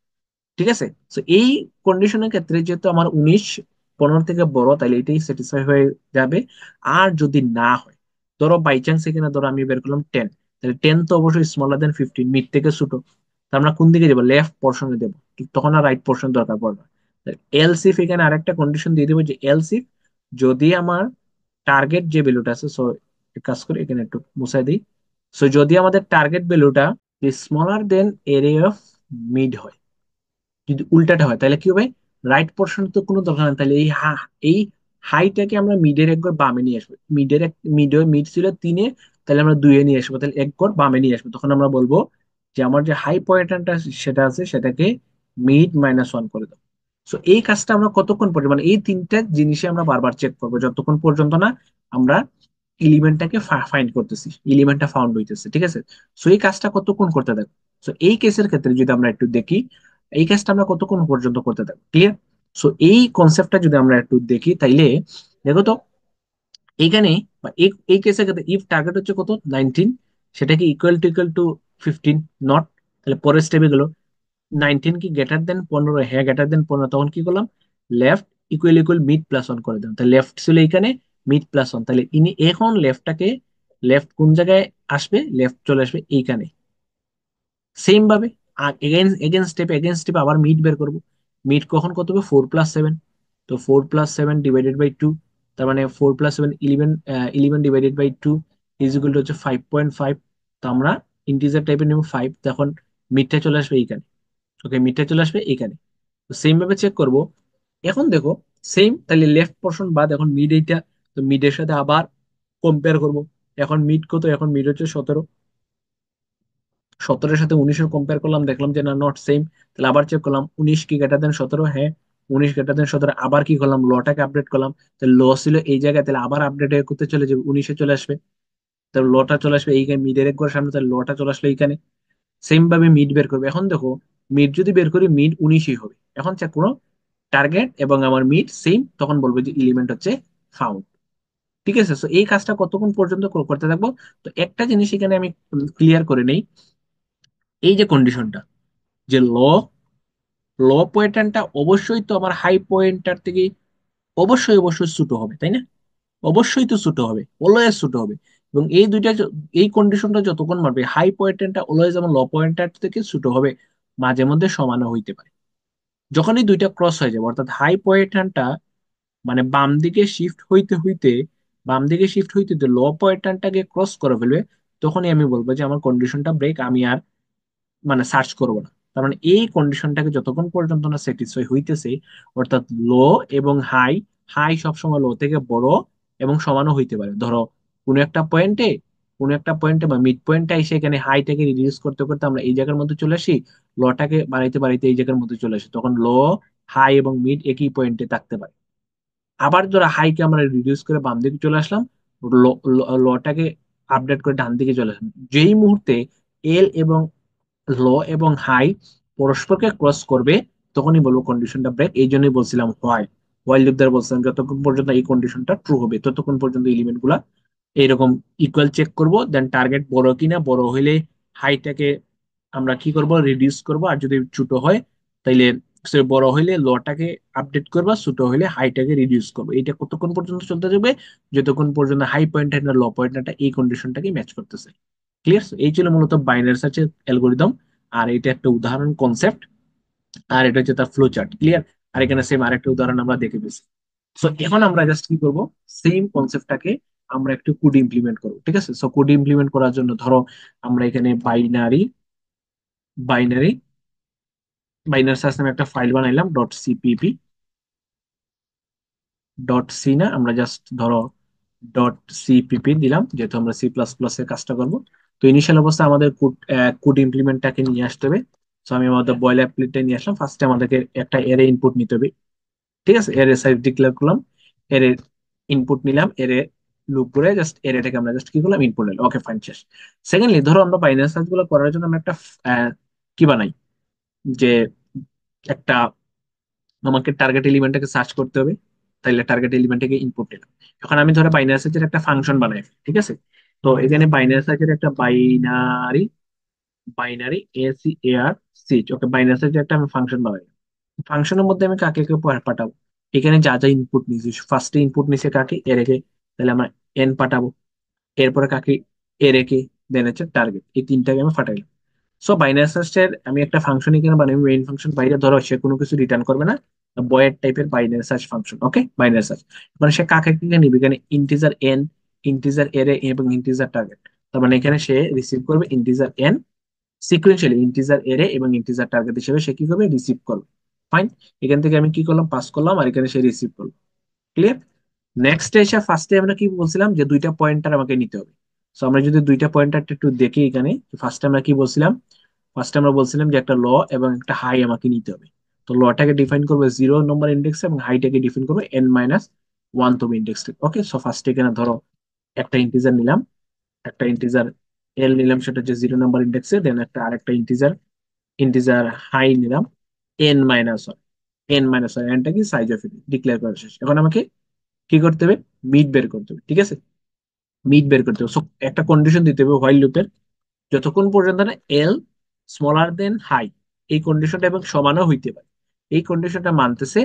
ঠিক আছে, তো এই কন্ডিশনের ক্ষেত্রে যেহেতু আমার 19 15 থেকে বড়, তাহলে এটাই স্যাটিসফাই হয়ে যাবে। আর যদি না হয়, ধরো বাই চান্স এখানে ধরো আমি বের করলাম 10, তাহলে 10 তো অবশ্যই স্মলার দেন 15, মিড থেকে ছোট, তাহলে আমরা কোন দিকে যাবো, লেফট পোর্শনে দেবো, তখন আর রাইট পোর্শন দরকার পড়বে না। এলসিফ এখানে আরেকটা কন্ডিশন দিয়ে দেবো, যে এলসিফ যদি আমার টার্গেট যে ভ্যালুটা আছে, সো কাজ করে এখানে একটু মুছাই দিই। সো যদি আমাদের টার্গেট ভ্যালুটা smaller than area of mid হয়, যদি উল্টাটা হয় তাহলে কি হবে, রাইট পোর্শন তো কোনো দরকার নেই, তাহলে এই হাইটাকে আমরা মিডের একবার বামে নিয়ে আসবো, মিড ছিল 3-এ, তাহলে আমরা 2-এ নিয়ে আসবো, তাহলে একবার বামে নিয়ে আসবো, তখন আমরা বলবো যে আমার যে হাই পয়েন্টটা সেটা আছে সেটাকে মিড -1 করে দাও। সো এই কাজটা আমরা কতক্ষণ পর্যন্ত, মানে এই তিনটা জিনিসে আমরা বারবার চেক করবো যতক্ষণ পর্যন্ত না আমরা এলিমেন্টটাকে ফাইন্ড করতেছি, এলিমেন্টটা ফাউন্ড হইতেছে, ঠিক আছে? সো এই কাজটা কতক্ষণ করতে থাকবো। সো এই কেসের ক্ষেত্রে যদি আমরা একটু দেখি, এই কাজটা আমরা কতক্ষণ পর্যন্ত করতে থাকবো, ক্লিয়ার? সো এই কনসেপ্টটা যদি আমরা একটু দেখি তাইলে দেখো তো, এইখানে বা এই কেসের ক্ষেত্রে ইফ টার্গেট হচ্ছে কত, 19, সেটা কি ইকুয়াল টু 15, নট। তাহলে পরের স্টেপে গেল, 19 কি গ্রেটার দেন 15, হ্যাঁ গ্রেটার দেন 15, তখন কি করলাম, লেফট ইকুয়াল মিড+1 করে দিলাম, তাহলে লেফট ছিল এইখানে, মিড+1, তাহলে ইনি এখন লেফট কোন জায়গায় আসবে, লেফট চলে আসবে এইখানে, সেম ভাবে। আর এগেন স্টেপে আবার মিড বের করব। মিড কখন কত হবে, 4+7, তো 4+7 ডিভাইডেড বাই 2, তার মানে 4+7 11, 11 divided by 2 is equal to হচ্ছে 5.5। তো আমরা ইন্টিজার টাইপের নেব 5, তখন মিডটা চলে আসবে এইখানে। ওকে, মিডটা চলে আসবে এইখানে। তো সেম ভাবে চেক করব। এখন দেখো, সেম, তাহলে লেফট পোর্শন বাদ, এখন মিড এইটা, তো মিডের সাথে আবার কম্পেয়ার করব। এখন মিড কত, এখন মিড হচ্ছে 17, 17-এর সাথে 19-এর কম্পেয়ার করলাম, দেখলাম যে না, নট সেম। তাহলে আবার চেক করলাম, 19 কি গ্রেটার দেন 17, হ্যাঁ 19 গ্রেটার দেন 17, আবার কি করলাম, লটাকে আপডেট করলাম। তাহলে ল ছিল এই জায়গায়, তাহলে আবার আপডেট করতে চলে যাবে, 19-এ চলে আসবে, তাহলে লটা চলে আসবে এইখানে মিডের একবার সামনে, তাহলে লটা চলে আসলো এইখানে। সেম ভাবে মিড বের করবে। এখন দেখো, মিড যদি বের করি মিড 19-ই হবে। এখন চেক করো, টার্গেট এবং আমার মিড সেম, তখন বলবো যে এলিমেন্ট হচ্ছে ফাউন্ড। ঠিক আছে, তো এই কাজটা কতক্ষণ পর্যন্ত করতে থাকবো। তো একটা জিনিস এখানে আমি ক্লিয়ার করে নেই, এই যে কন্ডিশনটা, যে ল পয়েন্টারটা অবশ্যই তো আমার হাই পয়েন্টার থেকে অবশ্যই ছোট হবে, তাই না? অবশ্যই তো ছোট হবে, অলওয়েজ ছোট হবে। এবং এই কন্ডিশনটা যতক্ষণ মারবে, হাই পয়েন্টারটা অলওয়েজ আমার ল পয়েন্টার থেকে ছোট হবে, মাঝে মধ্যে সমানও হইতে পারে। যখনই দুইটা ক্রস হয়ে যাবে, অর্থাৎ হাই পয়েন্টারটা মানে বাম দিকে শিফট হইতে হইতে বাম দিকে শিফট হইতে হইতে লো পয়েন্টারটাকে ক্রস করে ফেলবে, তখনই আমি বলবো যে আমার কন্ডিশনটা ব্রেক, আমি আর মানে সার্চ করবো না। তার মানে এই কন্ডিশনটাকে যতক্ষণ পর্যন্ত না স্যাটিসফাই হইতেছে, অর্থাৎ লো এবং হাই, হাই সবসময় লো থেকে বড় এবং সমানও হইতে পারে। ধরো কোনো একটা পয়েন্টে, কোনো একটা পয়েন্টে বা মিড পয়েন্টে এসে এখানে হাইটাকে রিডিউস করতে করতে আমরা এই জায়গার মধ্যে চলে আসি, লটাকে বাড়াইতে বাড়াইতে এই জায়গার মধ্যে চলে আসি, তখন লো, হাই এবং মিড একই পয়েন্টে থাকতে পারে। আবার ধরো হাইকে আমরা রিডিউস করে বাম দিকে চলে আসলাম, লটাকে আপডেট করে ডান দিকে চলে আসলাম, যেই মুহূর্তে এল এবং লো এবং হাই পরস্পরকে ক্রস করবে, তখনই বলবো কন্ডিশনটা ব্রেক। এই জন্যই বলছিলাম হোয়াইল, হোয়াইল লুপ দ্বারা বলছিলাম যতক্ষণ পর্যন্ত এই কন্ডিশনটা ট্রু হবে ততক্ষণ পর্যন্ত এলিমেন্ট গুলা এইরকম ইকুয়াল চেক করব, দেন টার্গেট বড় কিনা, বড় হইলে হাইটাকে আমরা কি করব, রিডিউস করব, আর যদি ছোট হয় তাইলে সে বড় হইলে লটাকে আপডেট করবা, ছোট হইলে হাইটাকে রিডিউস করবো। এটা কতক্ষণ পর্যন্ত চলতে যাবে, যতক্ষণ পর্যন্ত হাই পয়েন্টার না লো পয়েন্টারটা এই কন্ডিশনটাকে ম্যাচ করতেছে। ক্লিয়ার? এই ছিল মূলত বাইনারি সার্চের অ্যালগোরিদম, আর এটা একটা উদাহরণ কনসেপ্ট, আর এটা হচ্ছে তার ফ্লো চার্ট। ক্লিয়ার? আর এখানে সেম আরেকটা উদাহরণ আমরা দেখে পেয়েছি। সো এখন আমরা জাস্ট কি করব, সেম কনসেপ্টটাকে আমরা একটু কোড ইমপ্লিমেন্ট করবো। ঠিক আছে? সো কোড ইমপ্লিমেন্ট করার জন্য ধরো আমরা এখানে বাইনারি বাইনারি বাইনারি সার্চ নামে একটা ফাইল বানাইলাম, ডট সিপিপি, ডট সি না, আমরা জাস্ট ধরো ডট সিপিপি দিলাম, যেহেতু আমরা সি প্লাস প্লাস এর কাজটা করবো। তো ইনিশিয়াল অবস্থায় আমাদের কোড কোড ইমপ্লিমেন্টটাকে নিয়ে আসতে হবে। তো আমি আমাদের বয়লার অ্যাপ্লিকটা নিয়ে আসলাম, ফার্স্টে আমাদেরকে একটা এরে ইনপুট নিতে হবে। ঠিক আছে? এরে সাইজ ডিক্লেয়ার করলাম, এরে ইনপুট নিলাম, এরে লুপ করে জাস্ট এরেটাকে আমরা জাস্ট কি করলাম, ইনপুট নিলাম। ওকে ফাইন, শেষ। সেকেন্ডলি ধরো আমরা বাইনারি সার্চ গুলো করার জন্য আমরা একটা কি বানাই, যে একটা আমাকে টার্গেট এলিমেন্টটাকে সার্চ করতে হবে, তাইলে টার্গেট এলিমেন্টটাকে ইনপুট দিলাম। এখন আমি ধরো বাইনারি সার্চের একটা ফাংশন বানাই, ঠিক আছে? তো এখানে বাইনারি সার্চের একটা বাইনারি বাইনারি এসি এআর সিচ, ওকে, বাইনারি সার্চের একটা আমি ফাংশন বানাই। ফাংশনের মধ্যে আমি কাকে কে পাঠাবো, এখানে যা যা ইনপুট নিয়েছি, ফার্স্টে ইনপুট নিছে কাকে, এ রেখে, তাহলে আমরা এন পাঠাবো। এরপরে কাকে, এ রেখে, দেন হচ্ছে টার্গেট, এই তিনটাকে আমি ফাটাইলাম। সো বাইনারি সার্চের আমি একটা ফাংশন এখানে বানাবো, মেইন ফাংশন বাইরে ধরো সে কোনো কিছু রিটার্ন করবে না, বয়েড টাইপের বাইনারি সার্চ ফাংশন। ওকে, বাইনারি সার্চ মানে সে কাকে কাকে নিবে, এখানে ইন্টিজার এন, ইন্টিজার এরে এবং ইন্টিজার টার্গেট। তার মানে এখানে সে রিসিভ করবে ইন্টিজার এন সিকুয়েন্সিয়ালি, ইন্টিজার এরে এবং ইন্টিজার টার্গেট হিসেবে সে কি করবে, রিসিভ করবে। ফাইন, এখান থেকে আমি কি করলাম, পাস করলাম, আর এখানে সে রিসিভ করলো। ক্লিয়ার? নেক্সট এসে ফার্স্টে আমরা কি বলছিলাম, যে দুইটা পয়েন্টার আমাকে নিতে হবে। সো আমরা যদি দুইটা পয়েন্টার একটু দেখি এখানে, ফার্স্টে আমরা কি বলছিলাম, ফার্স্টে আমরা বলছিলাম যে একটা ল এবং একটা হাই আমাকে নিতে হবে। তো লটাকে ডিফাইন করবে 0 নম্বর ইন্ডেক্স, এবং হাইটাকে ডিফাইন করবে n-1 তম ইন্ডেক্স। ওকে, সো ফার্স্টে এখানে ধরো একটা ইন্টিজার নিলাম, একটা ইন্টিজার এল নিলাম, সেটা হচ্ছে 0 নম্বর ইন্ডেক্সে, দেন একটা আরেকটা ইন্টিজার ইন্টিজার হাই নিলাম, n-1, n-1, এনটা কি, সাইজ অফ ডিক্লেয়ার করা শেষ। এখন আমাকে কি করতে হবে, মিড বের করতে হবে। ঠিক আছে? মিড বের করতে হবে। So, একটা কন্ডিশন দিতে হবে হোয়াইল লুপের, যতক্ষণ পর্যন্ত না এল স্মলার দেন হাই, এই কন্ডিশনটা এবং সমানও হইতে পারে, এই কন্ডিশনটা মানতেছে,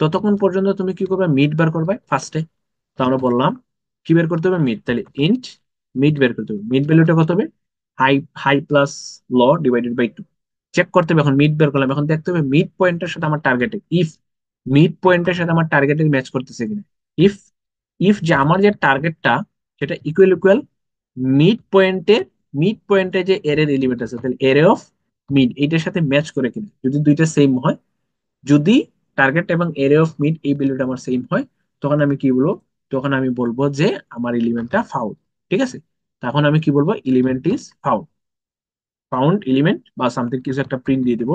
ততক্ষণ পর্যন্ত তুমি কি করবে, মিড বার করবে ফার্স্টে। তো আমরা বললাম কি বের করতে হবে, মিড, তাহলে ইন্ট মিড বের করতে হবে। মিড ভ্যালুটা কত হবে, high, high plus low divided by 2। Check করতে হবে, এখন মিড বের করলাম, এখন দেখতে হবে মিড পয়েন্টের সাথে আমার টার্গেটে, ইফ মিড পয়েন্টের সাথে আমার টার্গেটের ম্যাচ করতেছে কিনা। ইফ ইফ যে আমার যে টার্গেটটা সেটা ইকুয়াল ইকুয়াল মিড পয়েন্টে, মিড পয়েন্টে যে এর এলিমেন্ট আছে, তাহলে এরে অফ মিড এইটার সাথে ম্যাচ করে কিনা, যদি দুইটা সেম হয়, যদি টার্গেট এবং এরে অফ মিড এই ভ্যালুটা আমার সেম হয়, তখন আমি কি বলবো, তখন আমি বলবো যে আমার এলিমেন্টটা ফাউল। ঠিক আছে? তখন আমি কি বলবো, element is foul, found element বা সামথিং কিছু একটা প্রিন্ট দিয়ে দিব,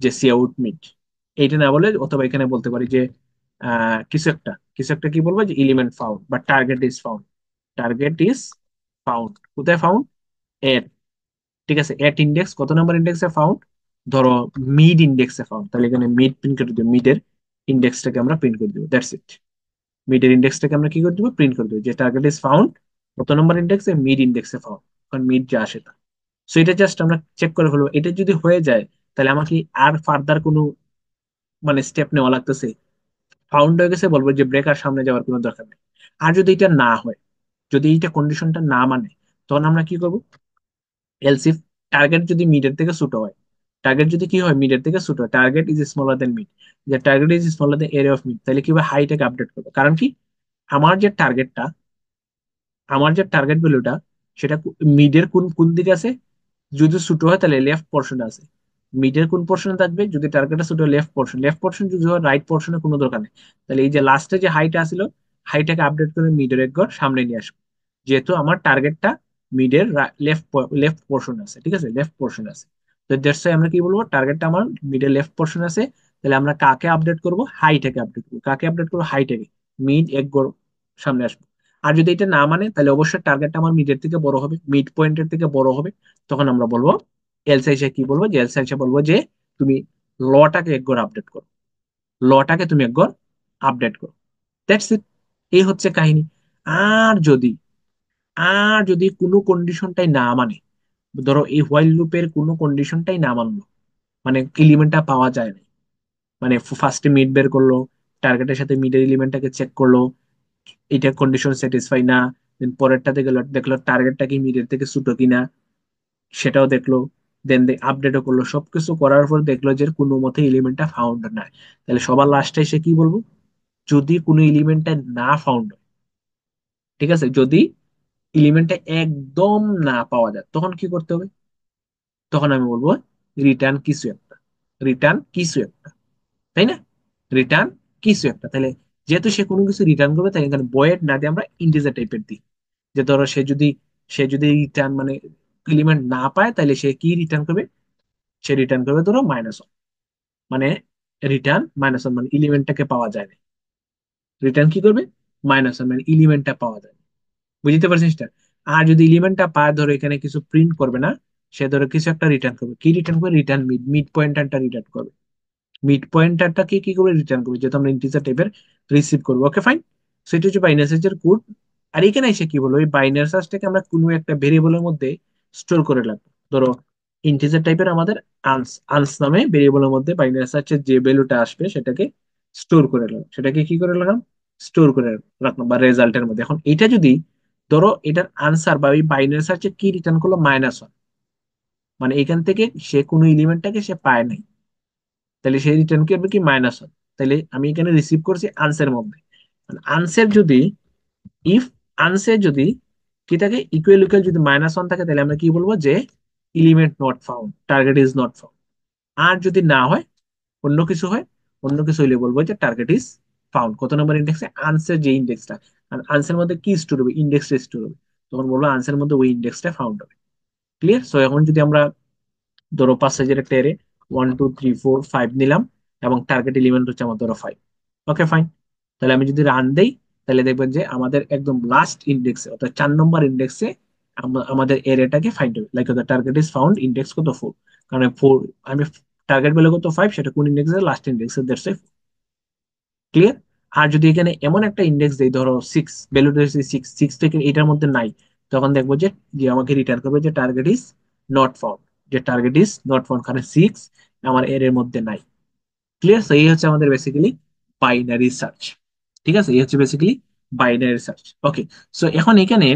যে সি আউট মিড। এইটা না বলে, অথবা এখানে বলতে পারি যে কিছু একটা কি বলবো, যে এলিমেন্ট ফাউন্ড বা target is found, target is found, কোথায় ফাউন্ড, এর। ঠিক আছে? এট ইন্ডেক্স, কত নম্বর ইন্ডেক্সে ফাউন্ড, ধরো মিড ইন্ডেক্সে ফাউন্ড, তাহলে এখানে মিড প্রিন্ট করে দিব, মিডের ইন্ডেক্সটাকে আমরা প্রিন্ট করে দিব, দ্যাটস ইট। মিডের ইন্ডেক্সটাকে আমরা কি করে দিব, প্রিন্ট করে দিব, যে টার্গেট ইজ ফাউন্ড কত নম্বর ইন্ডেক্সে, মিড ইন্ডেক্সে ফাউন্ড, কারণ মিড যা আসে তা। সো এটা জাস্ট আমরা চেক করে ফেলবো, এটা যদি হয়ে যায় তাহলে আমাকে আর ফার্দার কোনো মানে স্টেপ নেওয়া লাগতেছে, ফাউন্ড হয়ে গেছে, বলবো যে ব্রেকার সামনে যাওয়ার কোনো দরকার নেই। আর যদি এটা না হয়, যদি এইটা কন্ডিশনটা না মানে, তখন আমরা কি করব, এলস ইফ টার্গেট যদি মিডের থেকে ছোট হয়, টার্গেট যদি কি হয়, মিডের থেকে ছোট হয়, target is smaller than mid, যে target is smaller than area of mid, তাহলে কি হবে, হাইটাকে আপডেট করবো। কারণ কি, আমার যে টার্গেটটা আমার যে টার্গেট ভ্যালুটা সেটা মিডের কোন কোন দিকে আছে, যদি ছোট হয় তাহলে লেফট পোর্শনে আছে। মিডের কোন পোর্শনে থাকবে, যদি টার্গেটটা ছোট লেফট পোর্শন, লেফট পোর্শন যদি হয় রাইট পোর্শনে কোনো দরকার নেই। তাহলে এই যে লাস্টে যে হাইটা আসছিল, হাইটাকে আপডেট করে মিডের এক ঘর সামনে নিয়ে আসবো, যেহেতু আমার টার্গেটটা মিডের লেফট লেফট পোর্শন আছে, ঠিক আছে, লেফট পোর্শন আছে। তো দ্যাটস আমরা কি বলবো, টার্গেটটা আমার মিডের লেফট পোর্শন আছে। তাহলে আমরা কাকে আপডেট করব, হাইটাকে আপডেট করবো। কাকে আপডেট করবো, হাইটাকে। মিড এক ঘর সামনে আসবো। আর যদি এটা না মানে তাহলে অবশ্যই টার্গেটটা আমার মিডের থেকে বড় হবে, মিড পয়েন্টের থেকে বড় হবে। তখন আমরা বলবো, এলসা এসে কি বলবো, যে এলসা এসে বলবো যে তুমি লটাকে একবার আপডেট করো, লটাকে তুমি একবার আপডেট করো। That's it. এই হচ্ছে কাহিনী। আর যদি আর যদি কোনো কন্ডিশনটাই না মানে, ধরো এই হোয়াইল লুপের কোনো কন্ডিশনটাই না মানলো, মানে এলিমেন্টটা পাওয়া যায় না, মানে ফার্স্টে মিড বের করলো, টার্গেটের সাথে মিডের এলিমেন্টটাকে চেক করলো, এটা কন্ডিশন স্যাটিসফাই না, দেন পরেরটাতে গেল, দেখলো টার্গেটটা কি মিডের থেকে ছোট কিনা, সেটাও দেখলো, দেন আপডেটও করলো, সবকিছু করার পর দেখলো যে কোনো মতে এলিমেন্টটা ফাউন্ড নাই। তাহলে সবার লাস্টে এসে কি বলবো, যদি কোনো এলিমেন্টটা না ফাউন্ড হয়, ঠিক আছে, যদি এলিমেন্টটা একদম না পাওয়া যায়, তখন কি করতে হবে, তখন আমি বলবো রিটার্ন কিছু একটা, রিটার্ন কিছু একটা, তাই না, রিটার্ন কিছু একটা। তাহলে যেহেতু সে কোনো কিছু রিটার্ন করবে, তাই এখানে বয়েড না দিয়ে আমরা ইন্টিজার টাইপের দিই। যে ধরো সে যদি রিটার্ন মানে এলিমেন্ট না পায়, তাহলে সে কি রিটার্ন করবে, সে রিটার্ন করবে ধরো -1, মানে রিটার্ন -1 মানে এলিমেন্টটাকে পাওয়া যায় না। রিটার্ন কি করবে, -1 মানে এলিমেন্টটা পাওয়া যায় না। বুঝতে পারছিস এটা? আর যদি এলিমেন্টটা পায়, ধরো এখানে কিছু প্রিন্ট করবে না, সে ধরো কিছু একটা রিটার্ন করবে, কি রিটার্ন করবে, রিটার্ন মিড, মিড পয়েন্টারটা রিটার্ন করবে। মিড পয়েন্টারটাকে কি করে রিটার্ন করবে, যেহেতু আমরা ইন্টিজার টাইপের রিসিভ করবো। Okay fine. সো এটা হচ্ছে বাইনারি সার্চের কোড। আর এখানে এসে কি বলবো, এই বাইনারি সার্চটাকে আমরা কোনো একটা ভেরিয়েবলের মধ্যে স্টোর করে রাখবো। ধরো ইন্টিজার টাইপের আমাদের আনস আনস নামে ভেরিয়েবলের মধ্যে বাইনারি সার্চের যে ভ্যালুটা আসবে সেটাকে স্টোর করে রাখলাম, সেটাকে কি করে রাখলাম, স্টোর করে রাখলাম, বা রেজাল্টের মধ্যে। এখন এটা যদি ধরো এটার আনসার বা এই বাইনারি সার্চে কি রিটার্ন করলো, -1, মানে এখান থেকে সে কোনো এলিমেন্টটাকে সে পায় নাই, তাহলে সেই রিটার্ন কি হবে, কি -1। তাহলে আমি এখানে রিসিভ করছি আনসার মধ্যে। আনসার যদি, ইফ আনসার যদি কি থাকে, ইকুয়াল ইকুয়াল যদি -1 থাকে, তাহলে আমরা কি বলবো, যে element not found, target is not found. আর যদি না হয়, অন্য কিছু হয়, অন্য কিছু হইলে বলবো যে টার্গেট ইজ ফাউন্ড। কত নম্বর ইন্ডেক্সে, আনসার যে ইন্ডেক্সটা, আর আনসার মধ্যে কি স্টোর হবে, ইন্ডেক্সটা স্টোর হবে, তখন বলবো আনসার মধ্যে ওই ইন্ডেক্সটা ফাউন্ড হবে। ক্লিয়ার? সো এখন যদি আমরা ধরো 5 সাইজের একটা এরে, 1 2 3 4 5 নিলাম, এবং টার্গেট এলিমেন্ট হচ্ছে আমার ধরো 5। Okay fine. তাহলে আমি যদি রান দেই, তাহলে দেখবেন যে আমাদের একদম লাস্ট ইন্ডেক্সে, অর্থাৎ 4 নম্বর ইন্ডেক্সে আমাদের এরিয়াটাকে ফাইন্ড হবে, like the target is found, index কত 4, কারণ 4, আমি টার্গেট ভ্যালু কত 5, সেটা কোন ইন্ডেক্সে, লাস্ট ইন্ডেক্সে, দ্যাটস ইট। ক্লিয়ার? আর যদি এখানে এমন একটা ইন্ডেক্স দেই, ধরো 6, ভ্যালুটা 6 থেকে এটার মধ্যে নাই, তখন দেখবো যে যে আমাকে রিটার্ন করবে যে টার্গেট ইজ নট ফাউন্ড, যে টার্গেট ইজ নট ফাউন্ড, কারণ 6 আমার এর মধ্যে নাই। ক্লিয়ার? তো এই হচ্ছে আমাদের বেসিক্যালি বাইনারি সার্চ। ঠিক আছে, এই হচ্ছে বেসিক্যালি বাইনারি সার্চ। ওকে। সো এখন এখানে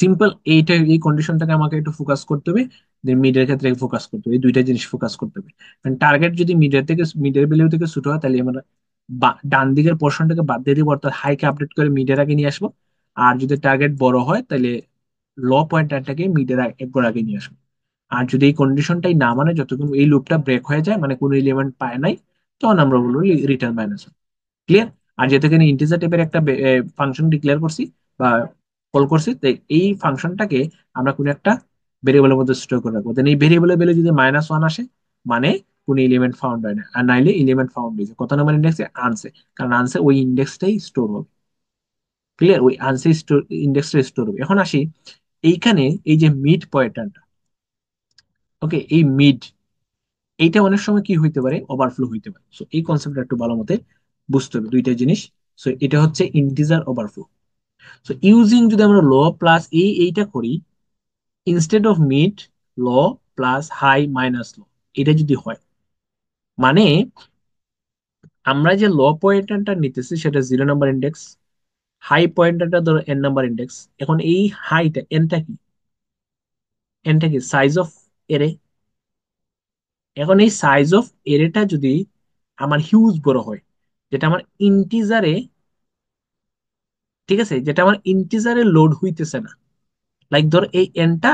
সিম্পল এইটা, এই কন্ডিশনটাকে আমাকে একটু ফোকাস করতে হবে, দেন মিডের ক্ষেত্রে ফোকাস করতে হবে, এই দুইটা জিনিস ফোকাস করতে হবে। টার্গেট যদি মিডের ভ্যালু থেকে ছোট হয়, তাহলে আমরা ডান দিকের পোর্শনটাকে বাদ দিয়ে দিব, অর্থাৎ হাইকে আপডেট করে মিডের আগে নিয়ে আসবো। আর যদি টার্গেট বড় হয়, তাহলে ল পয়েন্টারটাকে মিডের একবার আগে নিয়ে আসবো। আর যদি এই কন্ডিশনটাই না মানে, যতক্ষণ এই লুপটা ব্রেক হয়ে যায়, মানে কোনো এলিমেন্ট পায় নাই, তখন আমরা বলবো রিটার্ন মাইনাস। ক্লিয়ার? আর যেহেতু এখানে ইন্টিজার টাইপের একটা ফাংশন ডিক্লেয়ার করছি বা কল করছি, তো এই ফাংশনটাকে আমরা কোনো একটা ভেরিয়েবলের মধ্যে স্টোর করে রাখবো। দেন এই ভেরিয়েবলের ভ্যালু যদি -1 আসে, মানে কোনো এলিমেন্ট ফাউন্ড হয় না, আর নাইলে এলিমেন্ট ফাউন্ড হয়েছে কত নম্বর ইন্ডেক্সে, আনসে, কারণ আনসে ওই ইন্ডেক্সটাই স্টোর হবে। ক্লিয়ার? ওই আনসে ইন্ডেক্সটা স্টোর হবে। এখন আসি এইখানে, এই যে মিড পয়েন্টারটা, ওকে, এই মিড, এইটা অনেক সময় কি হইতে পারে, ওভারফ্লো হইতে পারে। সো এই কনসেপ্টটা একটু ভালো মতে বুঝতে হবে, দুইটা জিনিস। সো এটা হচ্ছে ইন্টিজার ওভারফ্লো। সো ইউজিং যদি আমরা ল প্লাস এইটা করি, instead of mid, low plus high minus low, এটা যদি হয়, মানে আমরা যে ল পয়েন্টারটা নিতেছি সেটা 0 নম্বর ইন্ডেক্স, হাই পয়েন্টারটা ধরো n নম্বর ইন্ডেক্স। এখন এই হাইটা, এনটা কি সাইজ অফ এরে। এখন এই সাইজ অফ এরেটা যদি আমার হিউজ বড় হয়, যেটা আমার ইন্টিজারে ঠিক আছে, যেটা আমার ইন্টিজারে লোড হইতেছে না। লাইক ধর এই এনটা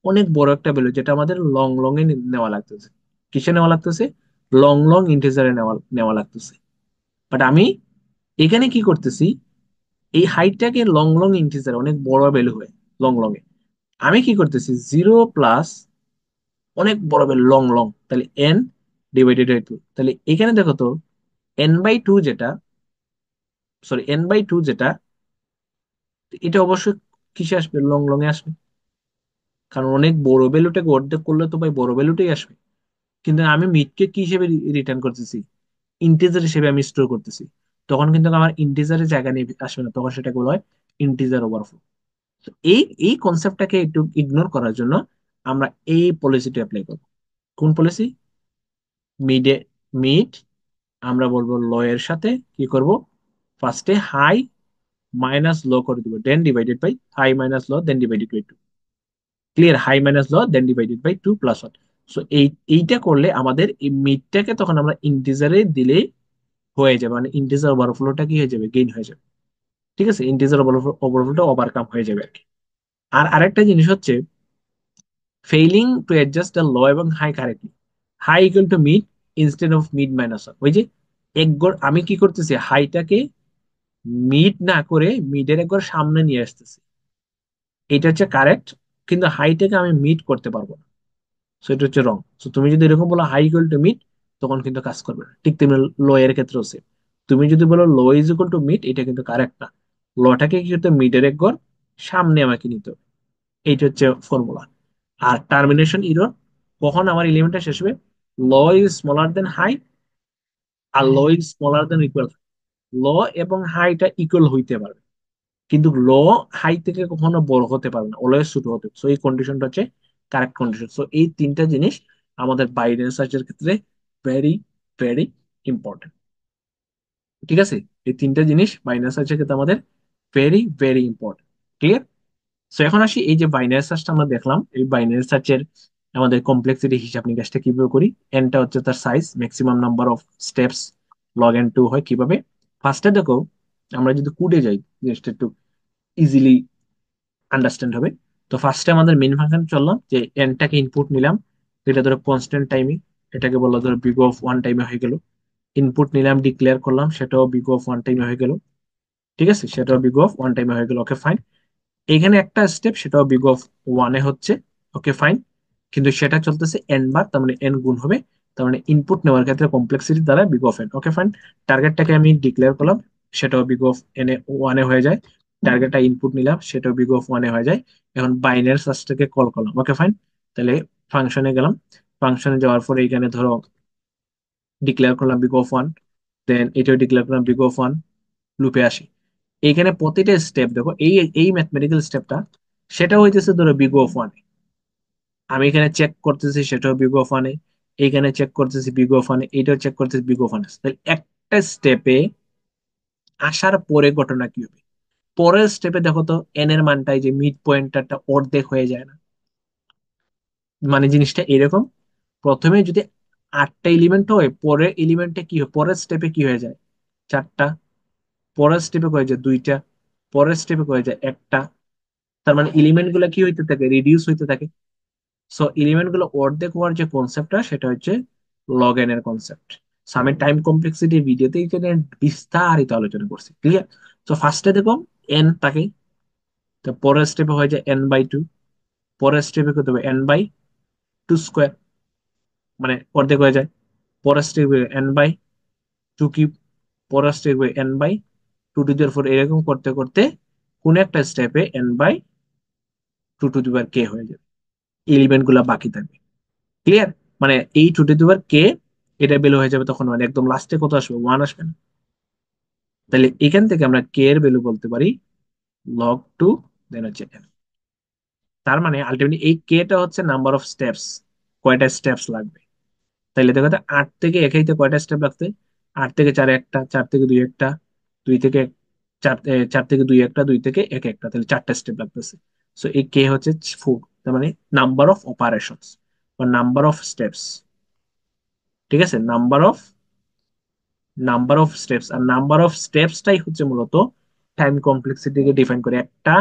অনেক বড় একটা ভ্যালু, যেটা আমাদের লং লং এ নেওয়া লাগতেছে। কিসে নেওয়া লাগতেছে? লং লং ইন্টিজারে নেওয়া নেওয়া লাগতেছে। বাট আমি এখানে কি করতেছি, এই হাইটটাকে লং লং ইন্টিজার অনেক বড় ভ্যালু হয় লং লং এ। আমি কি করতেছি, 0 প্লাস অনেক বড় ভ্যালু লং লং, তাহলে এন ডিভাইডেড বাই টু। তাহলে এখানে দেখো তো, এন বাই টু যেটা, সরি এন বাই টু যেটা, এটা অবশ্যই কিসে আসবে, লং লং এ আসবে। কারণ অনেক বড় ভ্যালুটাকে অর্ধেক করলে তো ভাই বড় ভ্যালুটাই আসবে। কিন্তু আমি মিডকে কি হিসেবে রিটার্ন করতেছি, ইন্টিজার হিসেবে আমি স্টোর করতেছি। তখন কিন্তু আমার ইন্টিজারের জায়গা নিয়ে আসবে না, তখন সেটাকে বলা হয় ইন্টিজার ওভারফ্লো। এই এই কনসেপ্টটাকে একটু ইগনোর করার জন্য আমরা এই পলিসিটা অ্যাপ্লাই করব। কোন পলিসি? মিডে, মিড আমরা বলবো ল এর সাথে কি করব, ফার্স্টে হাই মাইনাস লো করে দিব, then divided by high minus low, then divided by two. Clear? High minus low then divided by two plus one. So এইটা করলে আমাদের এই মিডটাকে তখন আমরা ইন্টিজারে দিলেই হয়ে যাবে, মানে ইন্টিজার ওভারফ্লোটা কি হয়ে যাবে, গেইন হয়ে যাবে। ঠিক আছে, ইন্টিজার ওভারফ্লোটা ওভারকাম হয়ে যাবে আর কি। আর আরেকটা জিনিস হচ্ছে, failing to adjust the low এবং high correctly, high equal to mid instead of mid minus one. ওই যে এক গড় আমি কি করতেছি, হাইটাকে মিড না করে মিডের এক গড় সামনে নিয়ে আসতেছি, এটা হচ্ছে কারেক্ট। কিন্তু হাইটাকে আমি মিড করতে পারবো না, সো এটা হচ্ছে রং। সো তুমি যদি এরকম বলো হাই ইকুয়াল টু মিড, তখন কিন্তু কাজ করবে না। ঠিক তেমনি লো এর ক্ষেত্রেও সেম, তুমি যদি বলো লো ইজ ইকুয়াল টু মিড, এটা কিন্তু কারেক্ট না। লটাকে কি করতে, মিডের এক ঘর সামনে আমাকে নিতে হবে। এইটা হচ্ছে ফর্মুলা। আর টার্মিনেশন ইরর, কখন আমার এলিমেন্টটা শেষ হবে, low is smaller than high, আর low is smaller than equal. Low এবং হাইটা ইকুয়াল হইতে পারবে, কিন্তু লো হাই থেকে কখনো বড় হতে পারবে না, অলওয়েজ ছোট হতে। সো এই কন্ডিশনটা হচ্ছে কারেক্ট কন্ডিশন। সো এই তিনটা জিনিস আমাদের বাইনারি সার্চের ক্ষেত্রে ভেরি ভেরি ইম্পর্টেন্ট। ঠিক আছে, এই তিনটা জিনিস বাইনারি সার্চের ক্ষেত্রে আমাদের very very important. Clear? So এখন আসি, এই যে বাইনারি সার্চটা আমরা দেখলাম, এই বাইনারি সার্চের আমাদের কমপ্লেক্সিটি হিসাব নিকাশটা কিভাবে করি। এনটা হচ্ছে তার size, maximum number of steps log N two হয় কিভাবে। ফার্স্টে দেখো, আমরা যদি কোডে যাই, জিনিসটা একটু ইজিলি আন্ডারস্ট্যান্ড হবে। তো ফার্স্টে আমাদের মেইন ফাংশন চললাম, যে এনটাকে ইনপুট নিলাম, এটা ধরো কনস্ট্যান্ট টাইমে, এটাকে বললো ধরো বিগ অফ ওয়ান টাইমে হয়ে গেল। ইনপুট নিলাম, ডিক্লেয়ার করলাম, সেটাও বিগ অফ ওয়ান টাইমে হয়ে গেল। ঠিক আছে, সেটাও বিগ অফ ওয়ান টাইমে হয়ে গেল, ওকে ফাইন। এখানে একটা স্টেপ, সেটাও বিগ অফ ওয়ানে হচ্ছে, ওকে ফাইন। কিন্তু সেটা চলতেছে এন বার, তার মানে এন গুণ হবে, তার মানে ইনপুট নেওয়ার ক্ষেত্রে কমপ্লেক্সিটি দ্বারা big of n, okay fine. টার্গেটটাকে আমি ডিক্লেয়ার করলাম, সেটাও বিগ অফ এন এ ওয়ানে হয়ে যায়। টার্গেটটা ইনপুট নিলাম, সেটাও বিগ অফ ওয়ানে হয়ে যায়। এখন বাইনারি সার্চটাকে কল করলাম, ওকে ফাইন। তাহলে ফাংশনে গেলাম, ফাংশনে যাওয়ার পরে এখানে ধরো ডিক্লেয়ার করলাম বিগ অফ ওয়ান, দেন এটাও ডিক্লেয়ার করলাম বিগ অফ ওয়ান, লুপে আসি। এইখানে প্রতিটা স্টেপ দেখো, এই এই ম্যাথমেটিক্যাল স্টেপটা, সেটা হইতেছে ধরো বিগ অফ ওয়ান। আমি এখানে চেক করতেছি, সেটাও বিগ অফ ওয়ানে। এইখানে চেক করতেছি বিগ অফ ওয়ানে, এইটাও চেক করতেছি বিগ অফ ওয়ানে। তাহলে একটা স্টেপে আসার পরে ঘটনা কি হবে, পরের স্টেপে দেখো তো এন এর মানটাই যে মিড পয়েন্টারটা অর্ধেক হয়ে যায় না। মানে জিনিসটা এরকম, প্রথমে যদি আটটা এলিমেন্ট হয়, পরের এলিমেন্টে কি হয়, পরের স্টেপে কি হয়ে যায়, চারটা। পরের স্টেপে হয়ে যায় দুইটা, পরের স্টেপে হয়ে যায় একটা। তার মানে এলিমেন্ট গুলো কি হইতে থাকে, রিডিউস হইতে থাকে। সো এলিমেন্ট গুলো অর্ধেক হওয়ার যে কনসেপ্টটা, সেটা হচ্ছে লগ এন এর কনসেপ্ট। আমি টাইম কমপ্লেক্সিটি ভিডিওতে এখানে বিস্তারিত আলোচনা করছি, ক্লিয়ার? তো ফার্স্টে দেখো এন থাকে, তো পরের স্টেপে হয়ে যায় এন বাই টু, পরের স্টেপে করতে হবে এন বাই টু স্কোয়ার, মানে অর্ধেক হয়ে যায়। পরের স্টেপে এন বাই টু কিউব, পরের স্টেপে n by two to the four, এরকম করতে করতে কোন একটা স্টেপে n by two to the power কে হয়ে যাবে, এলিমেন্ট গুলা বাকি থাকবে। ক্লিয়ার? মানে এই টু টু দি পাওয়ার কে, এটা ভ্যালু হয়ে যাবে তখন, মানে একদম লাস্টে কত আসবে, ওয়ান আসবে না। তাহলে এখান থেকে আমরা কে এর ভ্যালু বলতে পারি লগ টু, দেন হচ্ছে n। তার মানে আলটিমেটলি এই কে টা হচ্ছে নাম্বার অফ স্টেপস, কয়টা স্টেপস লাগবে। তাইলে দেখো তো, আট থেকে একাইতে কয়টা স্টেপ লাগছে, আট থেকে চারে একটা, চার থেকে দুই একটা, দুই থেকে চার, চার থেকে দুই একটা, দুই থেকে এক একটা, তাহলে চারটা স্টেপ লাগতেছে। সো এই কে হচ্ছে ফোর, তার মানে নাম্বার অফ অপারেশনস বা নাম্বার অফ স্টেপস। ঠিক আছে, নাম্বার অফ স্টেপস, আর নাম্বার অফ স্টেপসটাই হচ্ছে মূলত টাইম কমপ্লেক্সিটিকে ডিফাইন করে, একটা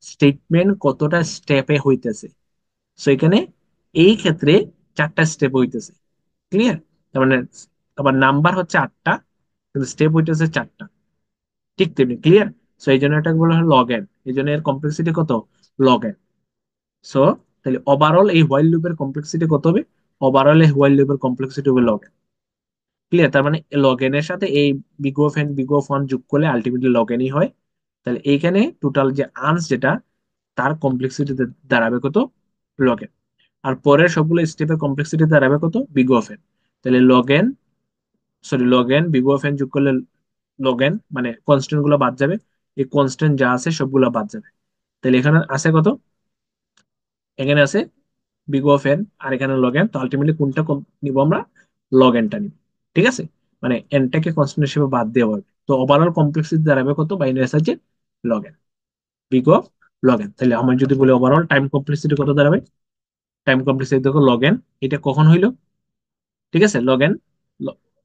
স্টেটমেন্ট কতটা স্টেপে হইতেছে। সো এখানে এই ক্ষেত্রে 4টা স্টেপ হইতেছে। ক্লিয়ার? তার মানে আবার নাম্বার হচ্ছে 8টা, কিন্তু স্টেপ হইতেছে 4টা। ঠিক তেমনি ক্লিয়ার। সো এই জন্য এটাকে বলা হয় লগ এন, এই জন্য এর কমপ্লেক্সিটি কত? Log N. সো তাহলে ওভারঅল এই হোয়াইল লুপের কমপ্লেক্সিটি কত হবে? ওভারঅল এই হোয়াইল লুপের কমপ্লেক্সিটি হবে লগ এন। ক্লিয়ার? তার মানে লগ এন এর সাথে এই big of N big of one যোগ করলে আলটিমেটলি লগ এনই হয়। তাহলে এইখানে টোটাল যে আনস যেটা, তার কমপ্লেক্সিটি দাঁড়াবে কত? Log N. আর পরের সবগুলো স্টেপের কমপ্লেক্সিটি দাঁড়াবে কত? Big of n. তাহলে log n, sorry log n big of n যোগ করলে লগ এন, মানে কনস্ট্যান্ট গুলো বাদ যাবে, এই কনস্ট্যান্ট যা আছে সবগুলো বাদ যাবে। তাহলে এখানে আছে কত? এখানে আছে বিগ অফ এন, আর এখানে লগ এন। তো আলটিমেটলি কোনটা নিব আমরা? লগ এনটা নিব। ঠিক আছে? মানে এনটাকে কনস্ট্যান্ট হিসেবে বাদ দেওয়া হবে। তো ওভারঅল কমপ্লেক্সিটি দাঁড়াবে কত? বাইনারি সার্চে log n, big of log n. তাহলে আমার যদি বলি ওভারঅল টাইম কমপ্লেক্সিটি কত দাঁড়াবে? টাইম কমপ্লেক্সিটি দেখো লগ এন, এটা কখন হইলো? ঠিক আছে, log n,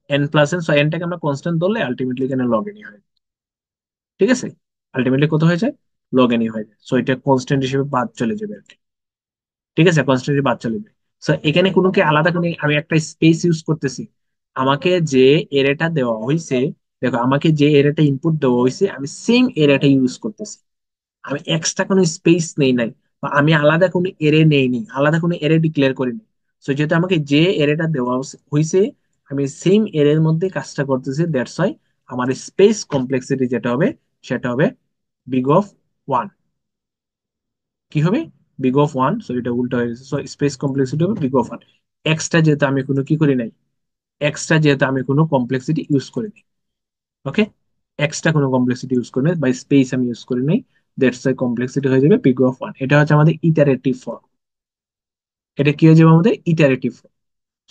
n plus n. So এনটাকে আমরা কনস্ট্যান্ট ধরলে আলটিমেটলি এখানে লগ এনই হয়। ঠিক আছে? আলটিমেটলি কত হয়ে যায়? লগ এনই হয়ে যায়। সো এটা কনস্ট্যান্ট হিসেবে বাদ চলে যাবে আর কি। ঠিক আছে, কনস্ট্যান্ট বাদ চলে যাবে। সো এখানে কোনো কি আলাদা কোনো, আমি একটা স্পেস ইউজ করতেছি, আমাকে যে এরেটা দেওয়া হয়েছে, দেখো আমাকে যে এরেটা ইনপুট দেওয়া হয়েছে আমি সেম এরেটা ইউজ করতেছি। আমি এক্সট্রা কোনো স্পেস নেই নাই, বা আমি আলাদা কোনো এরে নেইনি, আলাদা কোনো এরে ডিক্লেয়ার করিনি। সো যেহেতু আমাকে যে এরেটা দেওয়া হয়েছে, আমি সেম এরের মধ্যে কাজটা করতেছি, দ্যাটস ওয়াই আমার স্পেস কমপ্লেক্সিটি যেটা হবে সেটা হবে বিগ অফ ওয়ান। কি হবে? Big of one. সো এটা উল্টো হয়ে গেছে। সো স্পেস কমপ্লেক্সিটি হবে বিগ অফ ওয়ান। এক্সট্রা যেহেতু আমি কোনো কি করি নাই, এক্সট্রা যেহেতু আমি কোনো কমপ্লেক্সিটি ইউজ করি নাই। ওকে, এক্সট্রা কোনো কমপ্লেক্সিটি ইউজ করি নাই বা স্পেস আমি ইউজ করি নাই, দ্যাটস ওয়াই কমপ্লেক্সিটি হয়ে যাবে বিগ অফ ওয়ান। এটা হচ্ছে আমাদের ইটারেটিভ ফর্ম। এটা কি হয়ে যাবে? আমাদের iterative form.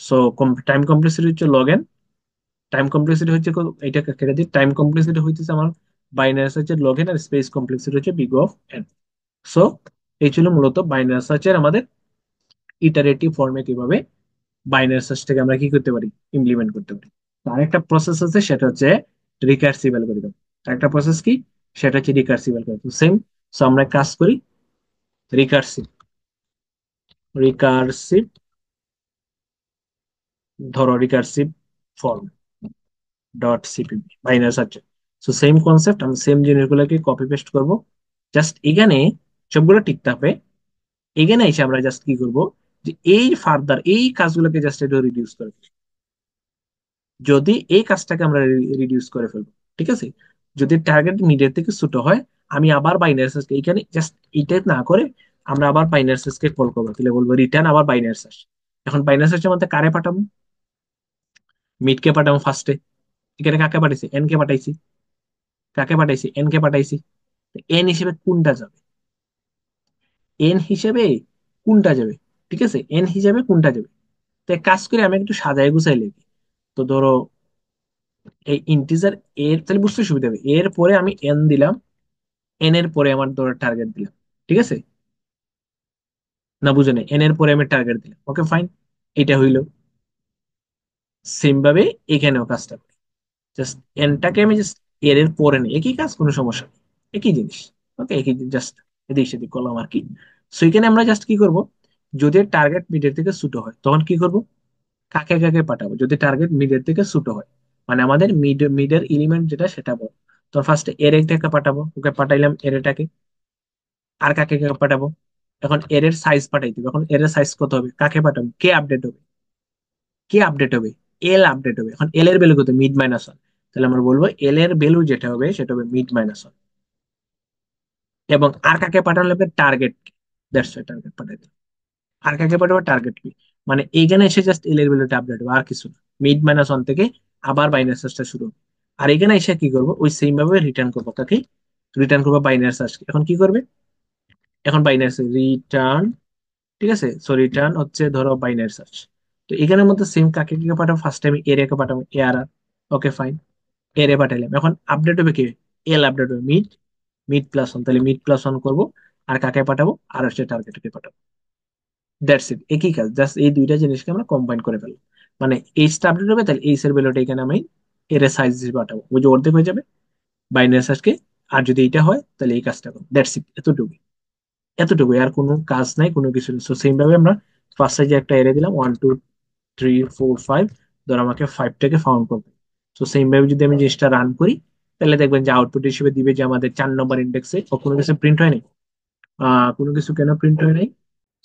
So time complexity হচ্ছে লগ এন, টাইম কমপ্লেক্সিটি হচ্ছে এটা কেটে দিই, টাইম কমপ্লেক্সিটি হইতেছে আমার বাইনারি হচ্ছে লগ এন, আর স্পেস কমপ্লেক্সিটি হচ্ছে বিগ অফ এন। সো এই ছিল মূলত বাইনারি সার্চের আমাদের ইটারেটিভ ফর্মে কিভাবে বাইনারি সার্চটাকে আমরা কি করতে পারি? ইমপ্লিমেন্ট করতে পারি। তো আরেকটা প্রসেস আছে, সেটা হচ্ছে রিকার্সিভ অ্যালগরিদম। আরেকটা প্রসেস কি? সেটা হচ্ছে রিকার্সিভ অ্যালগরিদম। সেম। সো আমরা কাজ করি রিকার্সিভ, রিকার্সিভ, ধরো recursive form dot CPP binary search. So same concept, আমি সেম জিনিসগুলোকে কপি পেস্ট করব। জাস্ট এখানে সবগুলো ঠিক থাকবে। এখানে এসে আমরা জাস্ট কি করব, যে এই ফার্দার এই কাজগুলোকে জাস্ট একটু রিডিউস করে, যদি এই কাজটাকে আমরা রিডিউস করে ফেলবো, ঠিক আছে, যদি টার্গেট মিডের থেকে ছোট হয়, আমি আবার বাইনারি সার্চ এখানে জাস্ট এটা না করে আমরা আবার বাইনারি সার্চকে কল করবো, তাহলে বলবো রিটার্ন আবার বাইনারি সার্চ। এখন বাইনারি সার্চের মধ্যে কারে পাঠাবো? মিড কে পাঠাবো ফার্স্টে। এখানে কাকে পাঠাইছি? এন কে পাঠাইছি। কাকে পাঠাইছি? এন কে পাঠাইছি। এন হিসেবে কোনটা যাবে? এন হিসেবে কোনটা যাবে? ঠিক আছে, এন হিসেবে কোনটা যাবে? তো এক কাজ করে আমি একটু সাজায় গুছাই লিখি। তো ধরো এই ইন্টিজার এর, তাহলে বুঝতে সুবিধা হবে, এর পরে আমি এন দিলাম, এন এর পরে আমার ধরো টার্গেট দিলাম। ঠিক আছে? না বুঝে নেই, এন এর পরে আমি টার্গেট দিলাম। ওকে ফাইন, এটা হইলো। সেম ভাবে এখানেও কাজটা করি, জাস্ট এনটাকে আমি জাস্ট এর এর পরে নেই, একই কাজ, কোনো সমস্যা নেই, একই জিনিস। ওকে, একই জাস্ট এদিক সেদিক করলাম আর কি। সো এখানে আমরা জাস্ট কি করব, যদি টার্গেট মিডের থেকে ছোট হয় তখন কি করব? কাকে কাকে পাঠাবো যদি টার্গেট মিডের থেকে ছোট হয়, মানে আমাদের মিডের এলিমেন্ট যেটা সেটা বল। তো ফার্স্টে এর একটাকে পাঠাবো, ওকে পাঠাইলাম এরটাকে। আর কাকে কাকে পাঠাবো? এখন এর এর সাইজ পাঠাই দিব। এখন এর এর সাইজ কত হবে? কাকে পাঠাবো? কে আপডেট হবে? কে আপডেট হবে? এল আপডেট হবে। এখন এল এর ভ্যালু কত? Mid minus one. তাহলে আমরা বলবো এল এর ভ্যালু যেটা হবে সেটা হবে মিড মাইনাস ওয়ান। এবং আর কাকে পাঠানো লাগবে? টার্গেট। দ্যাটস টার্গেট পাঠাই দিলাম। আর কাকে পাঠাবো? টার্গেট কি, মানে এইখানে এসে জাস্ট এল এর ভ্যালুটা আপডেট হবে, আর কিছু না। মিড মাইনাস ওয়ান থেকে আবার বাইনারি সার্চটা শুরু হবে। আর এখানে এসে কি করবো? ওই সেম ভাবে রিটার্ন করবো। কাকে রিটার্ন করবো? Binary search. এখন কি করবে? এখন বাইনারি রিটার্ন, ঠিক আছে, সো রিটার্ন হচ্ছে ধরো বাইনারি সার্চ। তো এখানের মধ্যে সেম কাকে কি পাঠাবো? ফার্স্ট টাইম এর একে পাঠাবো, এ আর আর। ওকে ফাইন, এর এ পাঠাইলাম। এখন আপডেট হবে কি? এল আপডেট হবে মিড, মিড প্লাস ওয়ান। তাহলে মিড প্লাস ওয়ান করবো। আর কাকে পাঠাবো? আর হচ্ছে টার্গেটকে পাঠাবো। দ্যাটস ইট, একই কাজ, জাস্ট এই দুইটা জিনিসকে আমরা কম্বাইন করে ফেলবো। মানে এইচটা আপডেট হবে, তাহলে এইচ এর ভ্যালুটা এখানে আমি এর সাইজ হিসেবে পাঠাবো, ওই যে অর্ধেক হয়ে যাবে বাইনারি সার্চকে। আর যদি এটা হয় তাহলে এই কাজটা করো, দ্যাটস ইট, এতটুকু। এতটুকু, আর কোনো কাজ নাই, কোনো কিছু নেই। সো সেম ভাবে আমরা ফার্স্ট সাইজে একটা এরে দিলাম, 1 2 3 4 5, ধর আমাকে ফাইভটাকে ফাউন্ড করবে। তো সেম ভাবে যদি আমি জিনিসটা রান করি, তাহলে দেখবেন যে আউটপুট হিসেবে দিবে যে আমাদের 4 নম্বর ইন্ডেক্সে কোনো কিছু প্রিন্ট হয় নাই। কোনো কিছু কেন প্রিন্ট হয় নাই?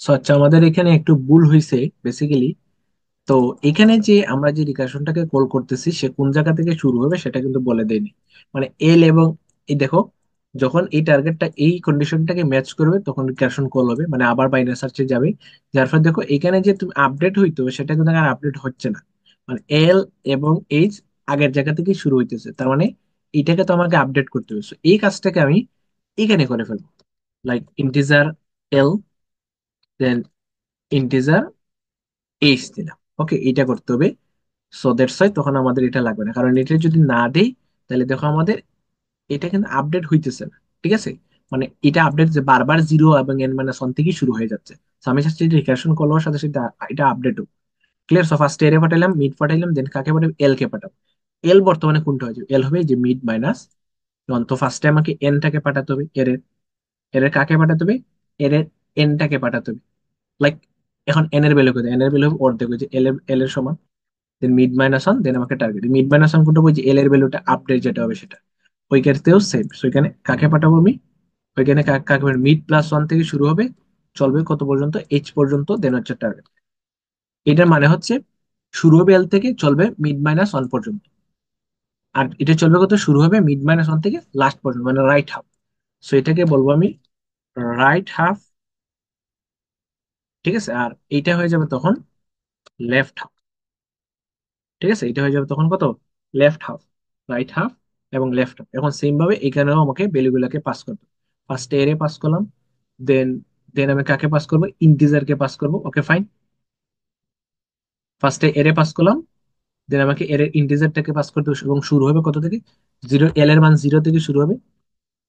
সো আচ্ছা, আমাদের এখানে একটু ভুল হয়েছে বেসিক্যালি। তো এখানে যে আমরা যে রিকার্শনটাকে কল করতেছি, সে কোন জায়গা থেকে শুরু হবে সেটা কিন্তু বলে দেয়নি। মানে এল এবং এই দেখো, যখন এই টার্গেটটা এই কন্ডিশনটাকে ম্যাচ করবে তখন রিকার্শন কল হবে, মানে আবার বাইনারি সার্চে যাবে। যার ফলে দেখো এখানে যে তুমি আপডেট হইতো সেটা কিন্তু আর আপডেট হচ্ছে না। মানে এল এবং এইচ আগের জায়গা থেকে শুরু হইতেছে, তার মানে এটাকে তো আমাকে আপডেট করতে হবে। So, এই কাজটাকে আমি এখানে করে ফেলবো, লাইক ইন্টিজার এল, দেন ইন্টিজার এইচ দিলাম। ওকে, এটা করতে হবে। সো দ্যাটস ওয়াই তখন আমাদের এটা লাগবে না, কারণ এটা যদি না দেই তাহলে দেখো আমাদের এটা কিন্তু আপডেট হইতেছে না। ঠিক আছে, মানে এটা আপডেট যে বারবার 0 এবং n-1 থেকে শুরু হয়ে যাচ্ছে। So আমি চাচ্ছি যে রিকারশন কল হওয়ার সাথে সাথে এটা আপডেট হোক। ক্লিয়ার? সো ফার্স্ট এরে পাঠালাম, মিড পাঠাইলাম, দেন কাকে পাঠাবো? এল কে পাঠাবো। এল বর্তমানে কোনটা হয়েছে? এল হবে যে মিড মাইনাস। তো ফার্স্টে আমাকে এনটাকে পাঠাতে হবে, এর এর কাকে পাঠাতে হবে? এর এনটাকে পাঠাতে হবে। লাইক এখন এন এর ভ্যালু কত? এন এর ভ্যালু হবে অর্ধেক, যে এল এর সমান। দেন মিড মাইনাস ওয়ান, দেন আমাকে টার্গেট। মিড মাইনাস ওয়ান কোনটা? বলছি এল এর ভ্যালুটা আপডেট যেটা হবে সেটা। ওই ক্ষেত্রেও সেম। সো এখানে কাকে পাঠাবো আমি? ওইখানে কাকে মিড প্লাস ওয়ান থেকে শুরু হবে, চলবে কত পর্যন্ত? এইচ পর্যন্ত, দেন হচ্ছে টার্গেট। এটার মানে হচ্ছে শুরু হবে এল থেকে, চলবে মিড মাইনাস ওয়ান পর্যন্ত। আর এটা চলবে কত? শুরু হবে মিড মাইনাস ওয়ান থেকে লাস্ট পর্যন্ত, মানে রাইট হাফ। সো এটাকে বলবো আমি রাইট হাফ। ঠিক আছে, আর এইটা হয়ে যাবে তখন লেফট হাফ। ঠিক আছে, এটা হয়ে যাবে তখন কত? লেফট হাফ, রাইট হাফ এবং লেফট হাফ। এখন সেম ভাবে এখানেও আমাকে ভ্যালুগুলোকে পাস করতে হবে। ফার্স্ট এর পাস করলাম, দেন দেন আমি কাকে পাস করবো? ইন্টিজারকে পাস করবো। Okay fine. ফার্স্টে এর পাস করলাম, দেন আমাকে এর ইন্টিজারটাকে পাস করতে হবে, এবং শুরু হবে কত থেকে? 0। এল এর মান 0 থেকে শুরু হবে।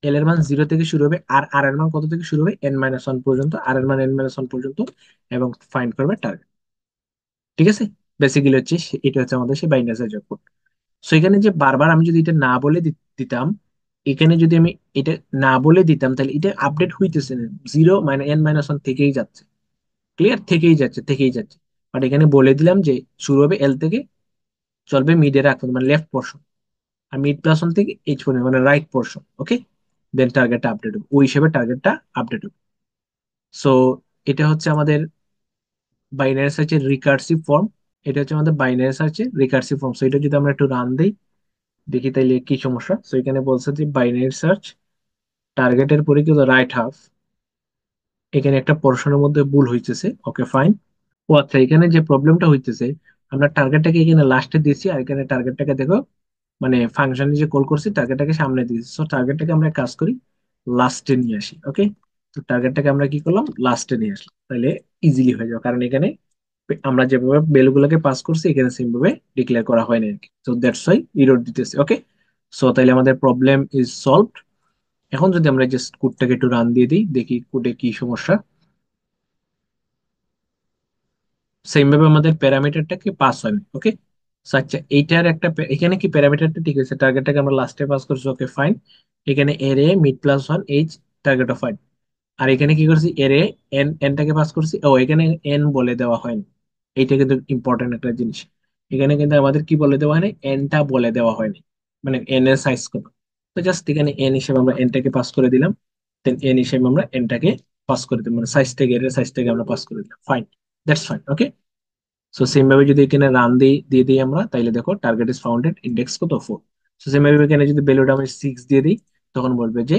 এল এর মান 0 থেকে শুরু হবে, আর আর এর মান কত থেকে শুরু হবে? n-1 পর্যন্ত, আর এর মান n-1 পর্যন্ত, এবং ফাইন্ড করবে টার্গেট। ঠিক আছে, বেসিক্যালি হচ্ছে এটা হচ্ছে আমাদের সেই বাইনারি সার্চ আউটপুট। সো এখানে যে বারবার আমি যদি এটা না বলে দিতাম, এখানে যদি আমি এটা না বলে দিতাম তাহলে এটা আপডেট হইতেছে না, 0 n-1 থেকেই যাচ্ছে। ক্লিয়ার? থেকেই যাচ্ছে, থেকেই যাচ্ছে। বাট এখানে বলে দিলাম যে শুরু হবে এল থেকে, চলবে মিডের আগ পর্যন্ত, মানে লেফট পোর্শন। আর মিড প্লাস ওয়ান থেকে এইচ পর্যন্ত, মানে রাইট পোর্শন। ওকে, দেন টার্গেটটা আপডেট হবে, ওই হিসেবে টার্গেটটা আপডেট হবে। সো এটা হচ্ছে আমাদের বাইনারি সার্চের রিকার্সিভ ফর্ম। এটা হচ্ছে আমাদের বাইনারি সার্চের রিকার্সিভ ফর্ম। সো এটা যদি আমরা একটু রান দিই, দেখি তাইলে কি সমস্যা। সো এখানে বলছে যে বাইনারি সার্চ টার্গেটের পরে কিন্তু রাইট হাফ, এখানে একটা পোর্শনের মধ্যে ভুল হইতেছে। Okay fine. ও আচ্ছা, এখানে যে প্রবলেমটা হইতেছে, আমরা টার্গেটটাকে এখানে লাস্টে দিয়েছি, আর এখানে টার্গেটটাকে দেখো, মানে ফাংশনে যে কল করছি টার্গেটটাকে সামনে দিয়েছি। সো টার্গেটটাকে আমরা কাজ করি লাস্টে নিয়ে আসি। ওকে, তো টার্গেটটাকে আমরা কি করলাম? লাস্টে নিয়ে আসলাম, তাহলে ইজিলি হয়ে যাবে, কারণ এখানে আমরা যেভাবে ভ্যালুগুলোকে পাস করছি এখানে সেম ভাবে ডিক্লেয়ার করা হয়নি আর কি। সো দ্যাটস ওয়াই এরর দিতেছে। ওকে, সো তাহলে আমাদের প্রবলেম ইজ সলভড। এখন যদি আমরা জাস্ট কোডটাকে একটু রান দিয়ে দিই, দেখি কোডে কি সমস্যা। সেম ভাবে আমাদের প্যারামিটারটাকে পাস হয়নি। ওকে, আচ্ছা এইটার একটা এখানে কি প্যারামিটারটা ঠিক আছে, টার্গেটটাকে আমরা লাস্টে পাস করছি। Okay fine. এখানে এর এ মিড প্লাস ওয়ান এইচ, টার্গেট অফ ফাইন। আর এখানে কি করছি? এর এ এনটাকে পাস করছি। ও এখানে এন বলে দেওয়া হয়নি। এইটা কিন্তু ইম্পর্টেন্ট একটা জিনিস। এখানে কিন্তু আমাদের কি বলে দেওয়া হয়নি? এনটা বলে দেওয়া হয়নি, মানে এন এর সাইজ কত। তো জাস্ট এখানে এন হিসেবে আমরা এনটাকে পাস করে দিলাম, দেন এন হিসেবে আমরা এনটাকে পাস করে দিলাম, মানে সাইজটাকে, এর সাইজটাকে আমরা পাস করে দিলাম। Fine, that's fine. Okay, so same ভাবে যদি এখানে রান দিয়ে দিই আমরা, তাইলে দেখো টার্গেট ইজ ফাউন্ডেড, ইন্ডেক্স কত? 4। সো সেম ভাবে এখানে যদি ভ্যালুটা আমি 6 দিয়ে দিই, তখন বলবে যে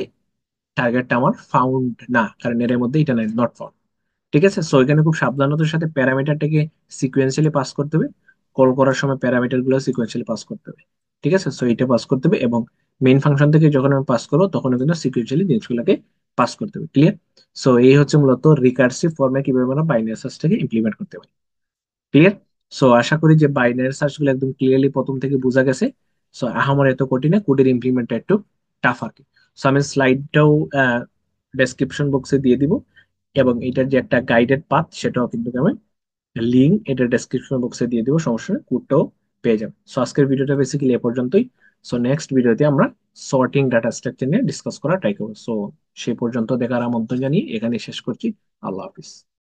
টার্গেটটা আমার ফাউন্ড না, কারণ এর মধ্যে এটা নাই, নট ফাউন্ড। ঠিক আছে, সো এখানে খুব সাবধানতার সাথে প্যারামিটারটাকে সিকোয়েন্সিয়ালি পাস করতে হবে। কল করার সময় প্যারামিটার গুলো সিকোয়েন্সিয়ালি পাস করতে হবে। ঠিক আছে, সো এটা পাস করতে হবে, এবং মেইন ফাংশন থেকে যখন আমি পাস করবো তখন কিন্তু সিকোয়েন্সিয়ালি জিনিসগুলোকে পাস করতে হবে। ক্লিয়ার? সো এই হচ্ছে মূলত রিকার্সিভ ফর্মে কিভাবে আমরা বাইনারি সার্চটাকে ইমপ্লিমেন্ট করতে পারি। ক্লিয়ার? সো আশা করি যে বাইনারি সার্চ গুলো একদম ক্লিয়ারলি প্রথম থেকে বোঝা গেছে। সো আমার এত কঠিন না, কোডের ইমপ্লিমেন্টটা একটু টাফ আর কি। সো আমি স্লাইডটাও ডেসক্রিপশন বক্সে দিয়ে দিব, এবং এটার যে একটা গাইডেড পাথ সেটাও কিন্তু আমি লিঙ্ক এটা ডেসক্রিপশন বক্সে দিয়ে দিব, সমস্যা নেই, কোডটাও পেয়ে যাবেন। সো আজকের ভিডিওটা বেসিক্যালি এ পর্যন্তই। সো নেক্সট ভিডিওতে আমরা সর্টিং ডাটা স্ট্রাকচার নিয়ে ডিসকাস করা ট্রাই করবো। সো সে পর্যন্ত দেখার আমন্ত্রণ জানিয়ে এখানে শেষ করছি। আল্লাহ হাফিজ।